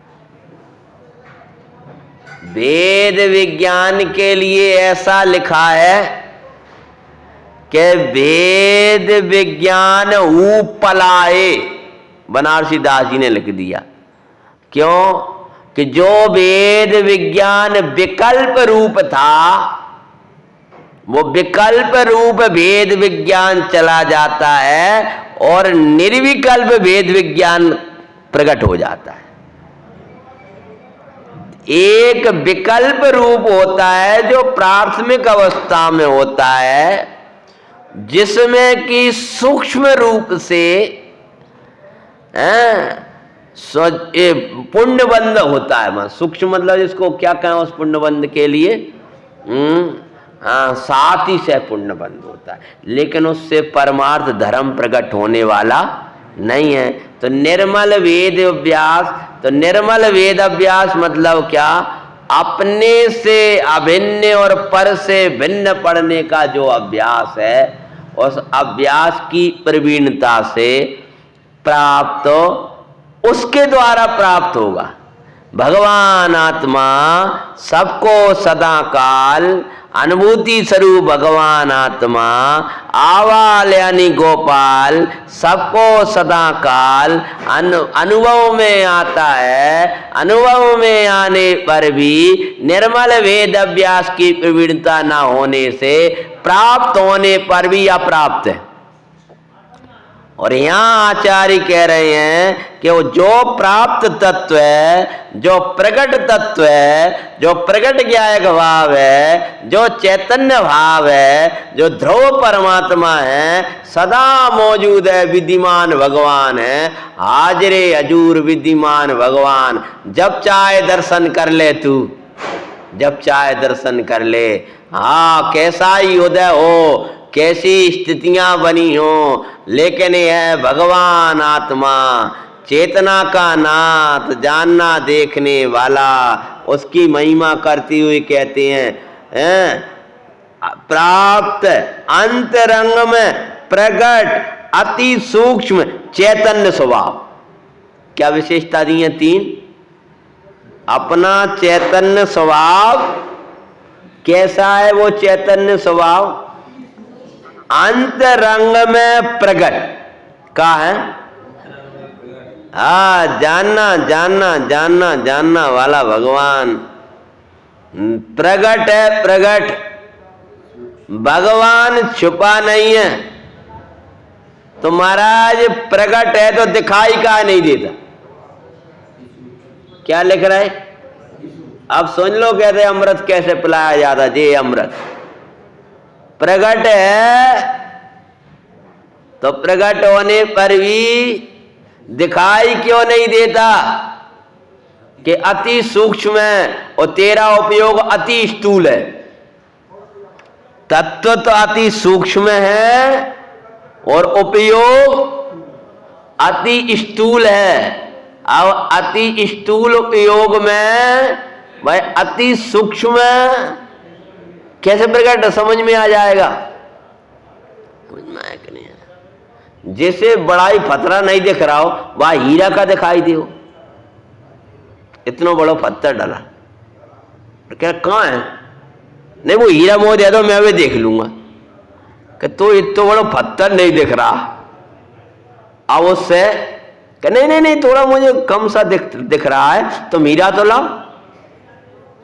Speaker 1: वेद विज्ञान के लिए ऐसा लिखा है कि वेद विज्ञान उपलाए, बनारसी दास जी ने लिख दिया। क्यों? कि जो वेद विज्ञान विकल्प रूप था वो विकल्प रूप वेद विज्ञान चला जाता है और निर्विकल्प वेद विज्ञान प्रकट हो जाता है। एक विकल्प रूप होता है जो प्राथमिक अवस्था में होता है, जिसमें कि सूक्ष्म रूप से पुण्यबंध होता है। सूक्ष्म मतलब जिसको क्या कहें उस पुण्यबंध के लिए, साथ ही से पुण्यबंध होता है, लेकिन उससे परमार्थ धर्म प्रकट होने वाला नहीं है। तो निर्मल वेद अभ्यास, तो निर्मल वेद अभ्यास मतलब क्या? अपने से अभिन्न और पर से भिन्न पढ़ने का जो अभ्यास है, उस अभ्यास की प्रवीणता से प्राप्त, उसके द्वारा प्राप्त होगा। भगवान आत्मा सबको सदा काल अनुभूति स्वरूप भगवान आत्मा, आवाल यानी गोपाल, सबको सदा काल अनुभव में आता है। अनुभव में आने पर भी निर्मल वेद अभ्यास की प्रवीणता न होने से प्राप्त होने पर भी अप्राप्त है। और यहाँ आचार्य कह रहे हैं कि वो जो प्राप्त तत्व है, जो प्रकट तत्व है, जो प्रकट ज्ञायक भाव है, जो चैतन्य भाव है, जो ध्रुव परमात्मा है, सदा मौजूद है, विद्यमान भगवान है, हाजिरे हजूर विद्यमान भगवान। जब चाहे दर्शन कर ले तू, जब चाहे दर्शन कर ले। हाँ, कैसा ही उदय हो, कैसी स्थितियां बनी हो, लेकिन यह भगवान आत्मा चेतना का नाथ, जानना देखने वाला, उसकी महिमा करती हुई कहते हैं प्राप्त अंतरंग में प्रकट अति सूक्ष्म चैतन्य स्वभाव। क्या विशेषता दी है? 3। अपना चैतन्य स्वभाव कैसा है? वो चैतन्य स्वभाव अंतरंग में प्रकट का है। जानना जानना जानना जानना वाला भगवान प्रकट है। प्रकट भगवान छुपा नहीं है। तो महाराज प्रकट है तो दिखाई का नहीं देता। क्या लिख रहा है? अब सुन लो, कहते अमृत कैसे पिलाया जाता। जे अमृत प्रकट है तो प्रकट होने पर भी दिखाई क्यों नहीं देता? कि अति सूक्ष्म है और तेरा उपयोग अति स्थूल है। तत्व तो अति सूक्ष्म है और उपयोग अति स्थूल है। अब अति स्थूल उपयोग में भाई अति सूक्ष्म कैसे प्रकट समझ में आ जाएगा? समझ में आया कि नहीं? जैसे बड़ाई पत्थरा नहीं दिख रहा हो, वह हीरा का दिखाई दे। इतना बड़ा पत्थर डाला, क्या कहाँ है? नहीं, वो हीरा मोह दे दो, मैं भी देख लूंगा। कि तो इतना बड़ा पत्थर नहीं दिख रहा। अब उससे नहीं नहीं नहीं, थोड़ा मुझे कम सा दिख रहा है, तो हीरा तो लाओ।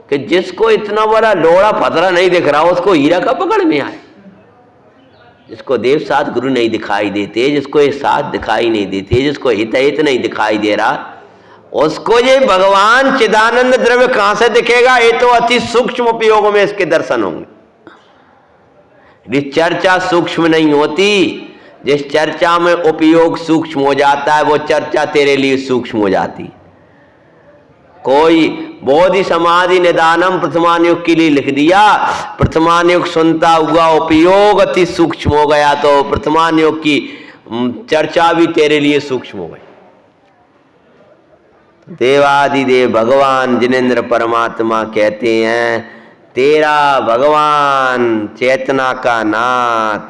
Speaker 1: कि जिसको इतना बड़ा लोड़ा पत्थरा नहीं दिख रहा, उसको हीरा का पकड़ में आए। जिसको देव साथ गुरु नहीं दिखाई देते, जिसको ये साथ दिखाई नहीं देते, जिसको हित नहीं दिखाई दे रहा, उसको ये भगवान चिदानंद द्रव्य कहां से दिखेगा? ये तो अति सूक्ष्म उपयोग में इसके दर्शन होंगे। चर्चा सूक्ष्म नहीं होती, जिस चर्चा में उपयोग सूक्ष्म हो जाता है वो चर्चा तेरे लिए सूक्ष्म हो जाती। कोई बोधि समाधि निदानम प्रथमान युग के लिए लिख दिया, प्रथमान युग सुनता हुआ उपयोग अति सूक्ष्म हो गया, तो प्रथमान युग की चर्चा भी तेरे लिए सूक्ष्म हो गई। देवादिदेव भगवान जिनेन्द्र परमात्मा कहते हैं, तेरा भगवान चेतना का नाथ,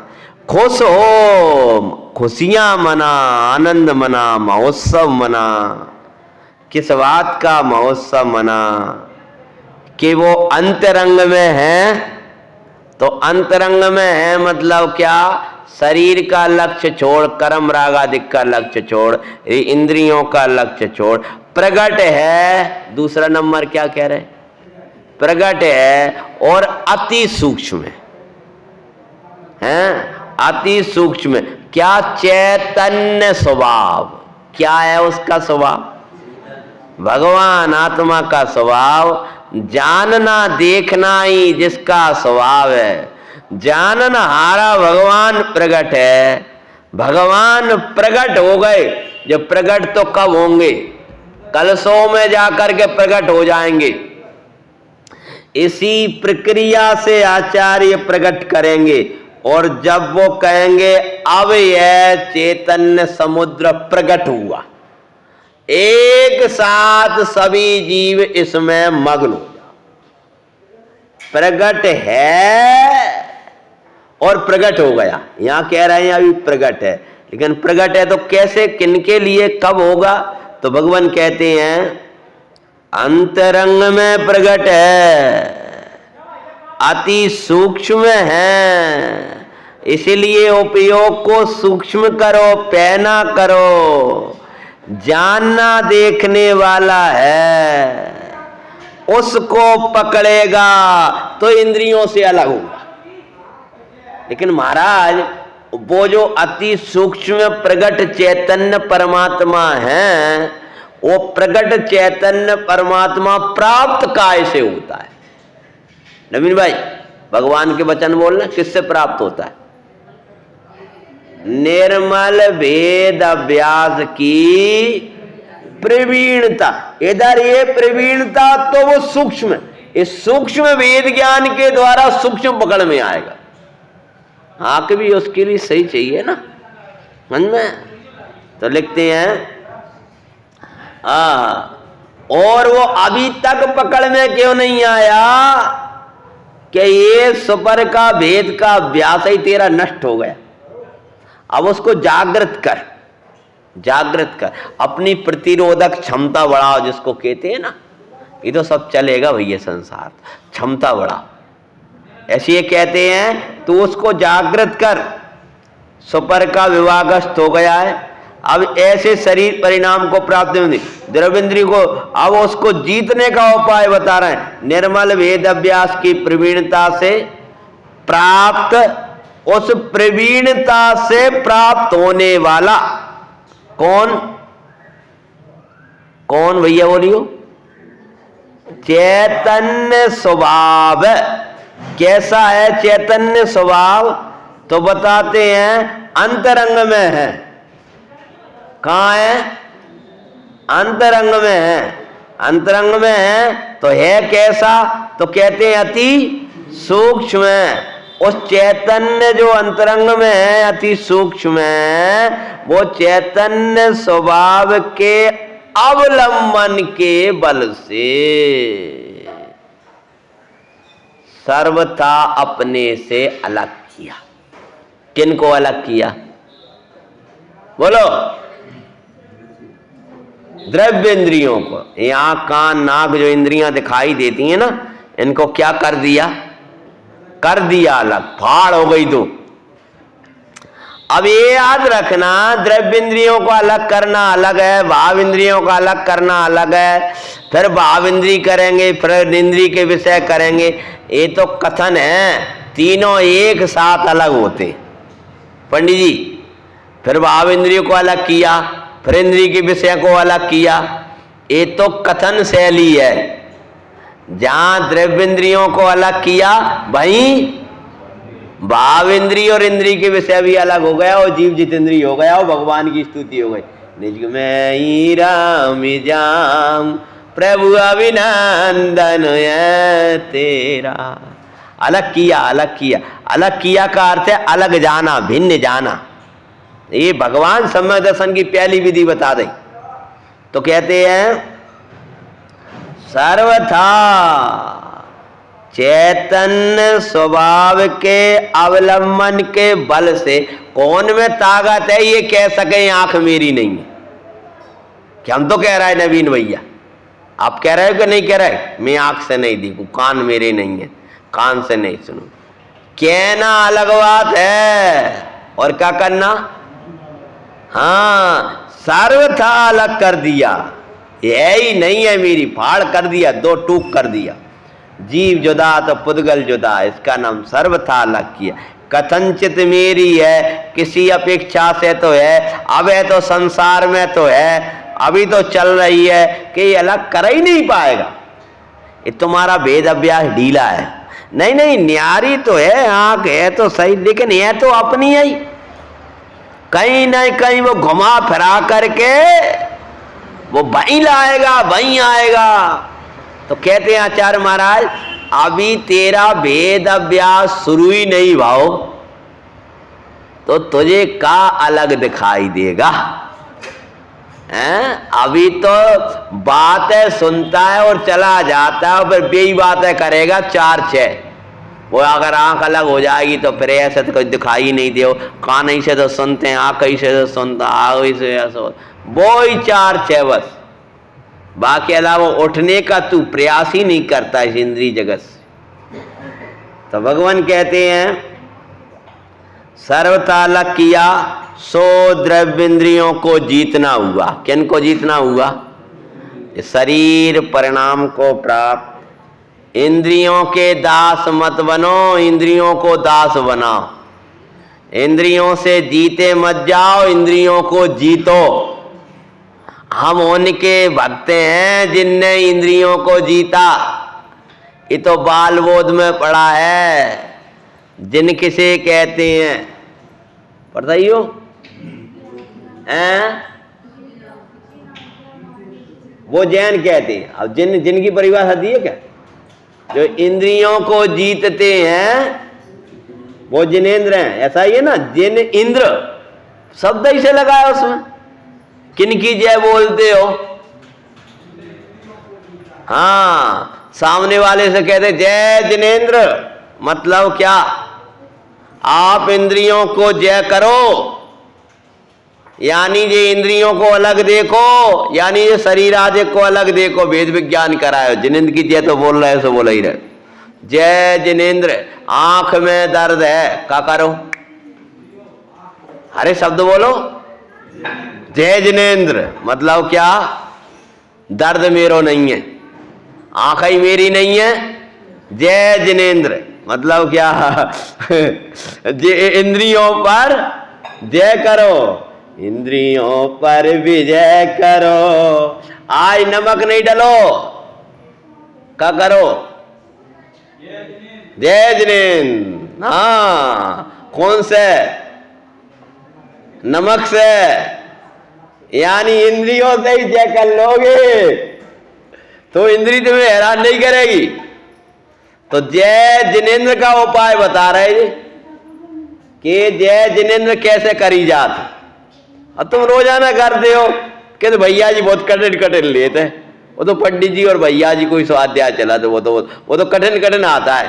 Speaker 1: खुश हो, खुशियां मना, आनंद मना, महोत्सव मना। किस बात का महोत्सव मना? कि वो अंतरंग में है। तो अंतरंग में है मतलब क्या? शरीर का लक्ष्य छोड़, कर्म राग आदि का लक्ष्य छोड़, इंद्रियों का लक्ष्य छोड़, प्रगट है। दूसरा नंबर क्या कह रहे? प्रगट है और अति सूक्ष्म है, अति सूक्ष्म। क्या? चैतन्य स्वभाव। क्या है उसका स्वभाव? भगवान आत्मा का स्वभाव जानना देखना ही जिसका स्वभाव है। जानना हारा भगवान प्रकट है। भगवान प्रकट हो गए। जब प्रकट तो कब होंगे? कलशों में जाकर के प्रकट हो जाएंगे। इसी प्रक्रिया से आचार्य प्रकट करेंगे, और जब वो कहेंगे अब यह चैतन्य समुद्र प्रकट हुआ, एक साथ सभी जीव इसमें मग्न हो जाओ। प्रकट है और प्रकट हो गया। यहां कह रहे हैं अभी प्रकट है, लेकिन प्रकट है तो कैसे, किनके लिए, कब होगा? तो भगवान कहते हैं अंतरंग में प्रकट है, अति सूक्ष्म है। इसलिए उपयोग को सूक्ष्म करो, पैना करो। जानना देखने वाला है, उसको पकड़ेगा तो इंद्रियों से अलग होगा। लेकिन महाराज वो जो अति सूक्ष्म प्रगट चैतन्य परमात्मा है, वो प्रगट चैतन्य परमात्मा प्राप्त काय से होता है? नवीन भाई, भगवान के वचन बोलना, किससे प्राप्त होता है? निर्मल वेद अभ्यास की प्रवीणता। इधर ये प्रवीणता तो वो सूक्ष्म, इस सूक्ष्म वेद ज्ञान के द्वारा सूक्ष्म पकड़ में आएगा। आंख भी उसके लिए सही चाहिए ना, समझ में? तो लिखते हैं और वो अभी तक पकड़ में क्यों नहीं आया कि ये सुपर का भेद का अभ्यास ही तेरा नष्ट हो गया। अब उसको जागृत कर, जागृत कर, अपनी प्रतिरोधक क्षमता बढ़ाओ, जिसको कहते हैं ना, ये तो सब चलेगा भैया संसार, क्षमता बढ़ाओ, ऐसे ये कहते हैं। तो उसको जागृत कर। सुपर का विवाहग्रस्त हो गया है, अब ऐसे शरीर परिणाम को प्राप्त होंगे द्रव्येंद्रिय को, अब उसको जीतने का उपाय बता रहे हैं। निर्मल वेद अभ्यास की प्रवीणता से प्राप्त, उस प्रवीणता से प्राप्त होने वाला कौन? कौन भैया बोलियो? चैतन्य स्वभाव। कैसा है चैतन्य स्वभाव? तो बताते हैं अंतरंग में है। कहां है? अंतरंग में है। अंतरंग में है तो है कैसा? तो कहते हैं अति सूक्ष्म है। उस चैतन्य जो अंतरंग में है, अति सूक्ष्म है, वो चैतन्य स्वभाव के अवलंबन के बल से सर्वथा अपने से अलग किया। किनको अलग किया? बोलो। द्रव्य इंद्रियों को, ये आंख कान नाक जो इंद्रियां दिखाई देती हैं ना, इनको क्या कर दिया? कर दिया अलग, फाड़ हो गई। तो अब ये याद रखना, द्रव्य इंद्रियों को अलग करना अलग है, भाव इंद्रियों को अलग करना अलग है। फिर भाव इंद्री करेंगे, फिर इंद्री के विषय करेंगे, ये तो कथन है। तीनों एक साथ अलग होते पंडित जी। फिर भाव इंद्रियों को अलग किया, फिर इंद्री के विषय को अलग किया, ये तो कथन शैली है। जहां द्रव्य इंद्रियों को अलग किया वहीं भाव इंद्रिय और इंद्रिय के विषय भी अलग हो गया और जीव जितेंद्रिय हो गया और भगवान की स्तुति हो गई। निज में ही राम जाम प्रभु अभिनंदन है तेरा। अलग किया, अलग किया। अलग किया का अर्थ है अलग जाना, भिन्न जाना। ये भगवान सम्यक दर्शन की पहली विधि बता दें तो कहते हैं सर्वथा चैतन्य स्वभाव के अवलंबन के बल से कौन में ताकत है ये कह सके आंख मेरी नहीं है। क्या हम तो कह रहा है नवीन भैया, आप कह रहे हो कि नहीं कह रहे? मैं आंख से नहीं देखूं, कान मेरे नहीं है, कान से नहीं सुनूं। कहना अलग बात है और क्या करना? हाँ, सर्वथा अलग कर दिया, ये ही नहीं है मेरी, फाड़ कर दिया, दो टूक कर दिया। जीव जुदा तो पुद्गल जुदा, इसका नाम सर्वथा अलग किया। कथनचित मेरी है, किसी अपेक्षा से तो है, अब है तो संसार में तो है, अभी तो चल रही है कि ये अलग कर ही नहीं पाएगा। ये तुम्हारा वेद अभ्यास ढीला है। नहीं नहीं, न्यारी तो है, आंख है तो सही, लेकिन यह तो अपनी है, कहीं न कहीं वो घुमा फिरा करके वो वहीं लाएगा, वहीं आएगा। तो कहते हैं आचार्य महाराज, अभी तेरा वेद अभ्यास शुरू ही नहीं भाव तो तुझे का अलग दिखाई देगा? अभी तो बातें सुनता है और चला जाता है, फिर बेई बातें करेगा 4-6। वो अगर आंख अलग हो जाएगी तो फिर ऐसे तो कुछ दिखाई नहीं दे, कान ही से तो सुनते हैं, आंख ही से तो सुनता, आग ही से ऐसा, वो ही 4-6 बस। बाकी अलावा उठने का तू प्रयास ही नहीं करता इस इंद्रिय जगत से। तो भगवान कहते हैं सर्वथा अलग किया सो द्रव्य इंद्रियों को जीतना हुआ। किन को जीतना हुआ? शरीर परिणाम को प्राप्त। इंद्रियों के दास मत बनो, इंद्रियों को दास बनाओ। इंद्रियों से जीते मत जाओ, इंद्रियों को जीतो। हम उनके भक्त हैं जिनने इंद्रियों को जीता। ये तो बाल बोध में पड़ा है। जिन किसे कहते हैं बताइयो? वो जैन कहते हैं। अब जिनकी परिभाषा दी है क्या? जो इंद्रियों को जीतते हैं वो जिनेंद्र हैं, ऐसा ही है ना। जिन इंद्र शब्द ही से लगाया उसमें। किनकी जय बोलते हो? हाँ, सामने वाले से कहते जय जिनेंद्र, मतलब क्या? आप इंद्रियों को जय करो, यानी ये इंद्रियों को अलग देखो, यानी ये शरीर आदि को अलग देखो। वेद विज्ञान करायो। जिनेंद्र की जय तो बोल रहे हो, सो बोला ही रहे। जय जिनेंद्र, आंख में दर्द है, क्या करो? अरे शब्द बोलो। जय जिनेंद्र मतलब क्या? दर्द मेरो नहीं है, आंख ही मेरी नहीं है। जय जिनेंद्र मतलब क्या? इंद्रियों पर जय करो, इंद्रियों पर विजय करो। आज नमक नहीं डलो, क्या करो? जय जिनेंद्र। हाँ, कौन से? नमक से, यानी इंद्रियों से ही जय कर लोगे तो इंद्री तुम्हें हैरान नहीं करेगी। तो जय जिनेंद्र का उपाय बता रहे जी कि जय जिनेंद्र कैसे करी जाती। अब तुम रोजाना करते हो कि तो भैया जी बहुत कठिन कठिन लेते हैं। वो तो पंडित जी और भैया जी कोई स्वाध्याय चला तो वो तो कठिन कठिन आता है।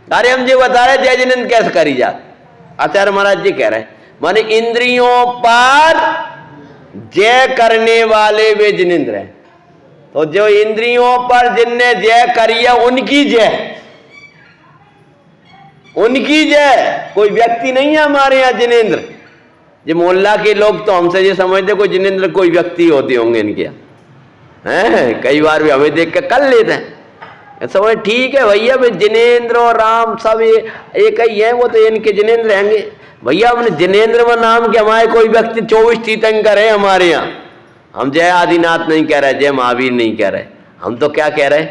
Speaker 1: अरे हम जी बता रहे जय जिनेंद्र कैसे करी जाती। आचार्य महाराज जी कह रहे हैं माने इंद्रियों पर जय करने वाले वे जिनेंद्र हैं। तो जो इंद्रियों पर जिनने जय करी है उनकी जय, उनकी जय। कोई व्यक्ति नहीं है हमारे यहाँ जिनेंद्र। ये मोहल्ला के लोग तो हमसे ये समझते कोई जिनेंद्र कोई व्यक्ति होते होंगे इनके हैं। कई बार भी हमें देख के कर लेते हैं। समझ ठीक है भैया, भाई जिनेंद्र और राम सब एक ही है, वो तो इनके जिनेंद्र रहेंगे। भैया हमने जिनेंद्र में नाम के हमारे कोई व्यक्ति 24 तीर्थंकर है हमारे यहाँ, हम जय आदिनाथ नहीं कह रहे, जय महावीर नहीं कह रहे, हम तो क्या कह रहे,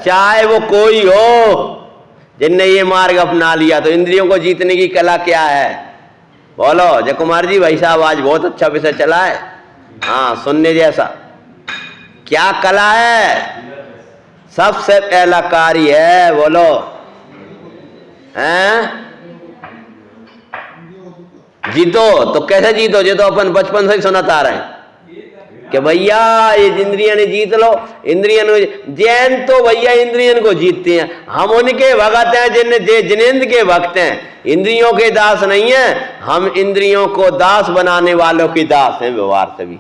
Speaker 1: चाहे वो कोई हो जिनने ये मार्ग अपना लिया, तो इंद्रियों को जीतने की कला क्या है? बोलो जय कुमार जी। भाई साहब आज बहुत अच्छा विषय चला है, हाँ सुनने जैसा। क्या कला है? सबसे पहला कार्य है, बोलो हैं, जीतो। तो कैसे जीतो? ये तो अपन बचपन से ही सुनाता आ रहे हैं कि भैया ये इंद्रियन ने जीत लो, इंद्रियन। जैन तो भैया इंद्रियन को जीतते हैं, हम उनके भगत हैं जिनेंद्र के भक्त हैं, इंद्रियों के दास नहीं है हम। इंद्रियों को दास बनाने वालों के दास हैं, व्यवहार से भी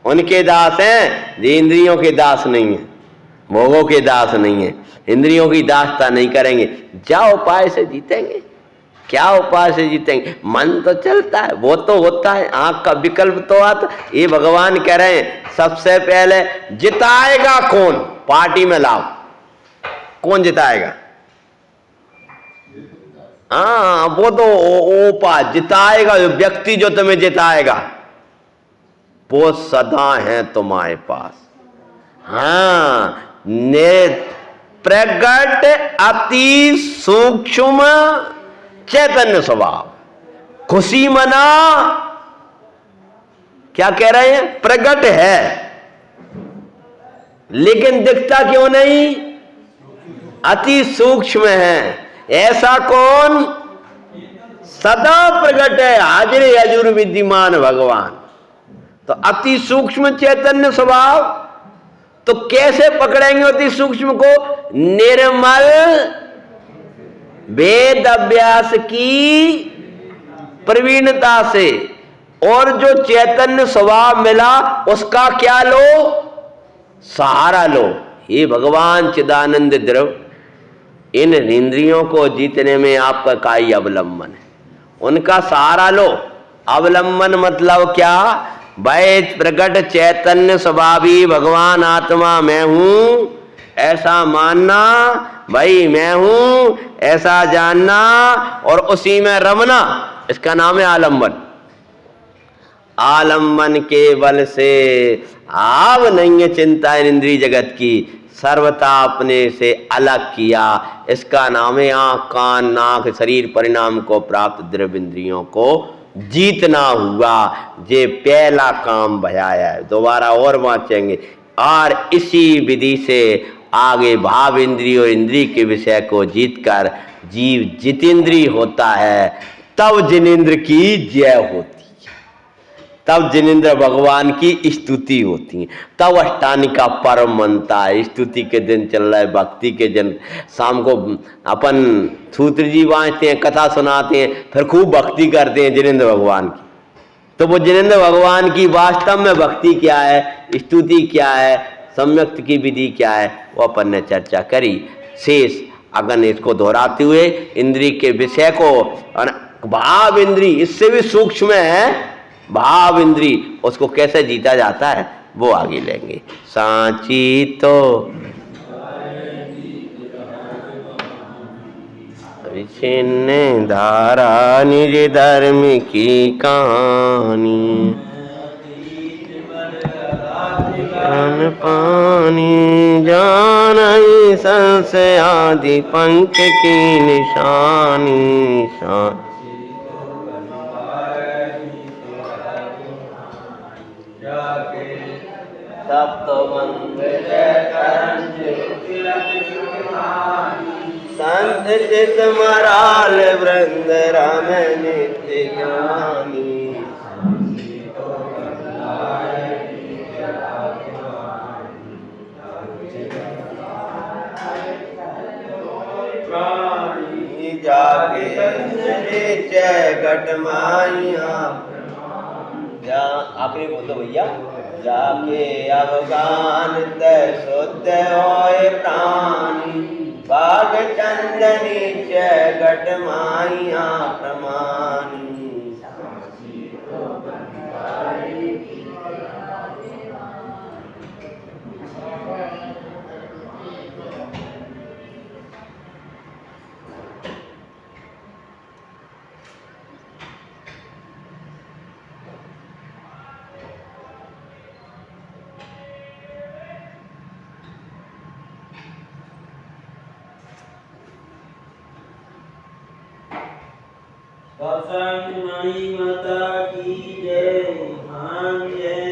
Speaker 1: उनके दास हैं, ये इंद्रियों के दास नहीं है, भोगों के दास नहीं है। इंद्रियों की दासता नहीं करेंगे, क्या उपाय से जीतेंगे? क्या उपाय से जीतेंगे? मन तो चलता है, वो तो होता है, आंख का विकल्प तो आता। ये भगवान कह रहे हैं सबसे पहले जिताएगा कौन? पार्टी में लाओ, कौन जिताएगा? हाँ वो तो उपाय जिताएगा, व्यक्ति जो तुम्हें जिताएगा वो सदा है तुम्हारे पास। हाँ, प्रगट अति सूक्ष्म चैतन्य स्वभाव, खुशी मना। क्या कह रहे हैं? प्रगट है लेकिन दिखता क्यों नहीं? अति सूक्ष्म है। ऐसा कौन? सदा प्रगट है, हाजिर हजूर विद्यमान भगवान। तो अति सूक्ष्म चैतन्य स्वभाव, तो कैसे पकड़ेंगे अति सूक्ष्म को? निर्मल वेद अभ्यास की प्रवीणता से। और जो चैतन्य स्वभाव मिला उसका क्या लो? सहारा लो। हे भगवान चिदानंद द्रव, इन इंद्रियों को जीतने में आपका काई अवलंबन है, उनका सहारा लो। अवलंबन मतलब क्या? भाई प्रकट चैतन्य स्वभावी भगवान आत्मा मैं हूं ऐसा मानना, भाई मैं हूं ऐसा जानना और उसी में रमना, इसका नाम है आलंबन। आलंबन के बल से आप नहीं है चिंता इंद्रिय जगत की, सर्वथा अपने से अलग किया, इसका नाम है आंख कान नाक शरीर परिणाम को प्राप्त द्रव्य इंद्रियों को जीतना हुआ। ये पहला काम भयाया है, दोबारा और बाँचेंगे। और इसी विधि से आगे भाव इंद्रिय और इंद्रिय के विषय को जीतकर जीव जितेंद्रिय होता है, तब जिनेंद्र की जय होती, तब जिनेंद्र भगवान की स्तुति होती है, तब अष्टानी का पर्व मनता है। स्तुति के दिन चल रहा है, भक्ति के दिन शाम को अपन सूत्र जी बांचते हैं, कथा सुनाते हैं, फिर खूब भक्ति करते हैं जिनेंद्र भगवान की। तो वो जिनेंद्र भगवान की वास्तव में भक्ति क्या है, स्तुति क्या है, सम्यक्त की विधि क्या है, वो अपन ने चर्चा करी। शेष अगन इसको दोहराते हुए इंद्रिय के विषय को, भाव इंद्रिय इससे भी सूक्ष्म है, भाव इंद्री उसको कैसे जीता जाता है वो आगे लेंगे। सांची तो विचिन्न धारा निज धर्म की कहानी, ज्ञान पानी जान संशय आदि पंच की निशानी। संत चित मराल वृंद राम नित्य ज्ञानी, जाके घट माइया। आखिरी बोल दो भैया। जाके अवगान तय शुद्ध होए प्राणी, बाग चंदनी च घट माइया प्रमाणी।
Speaker 2: सारंग रानी माता की जय। हाँ जय।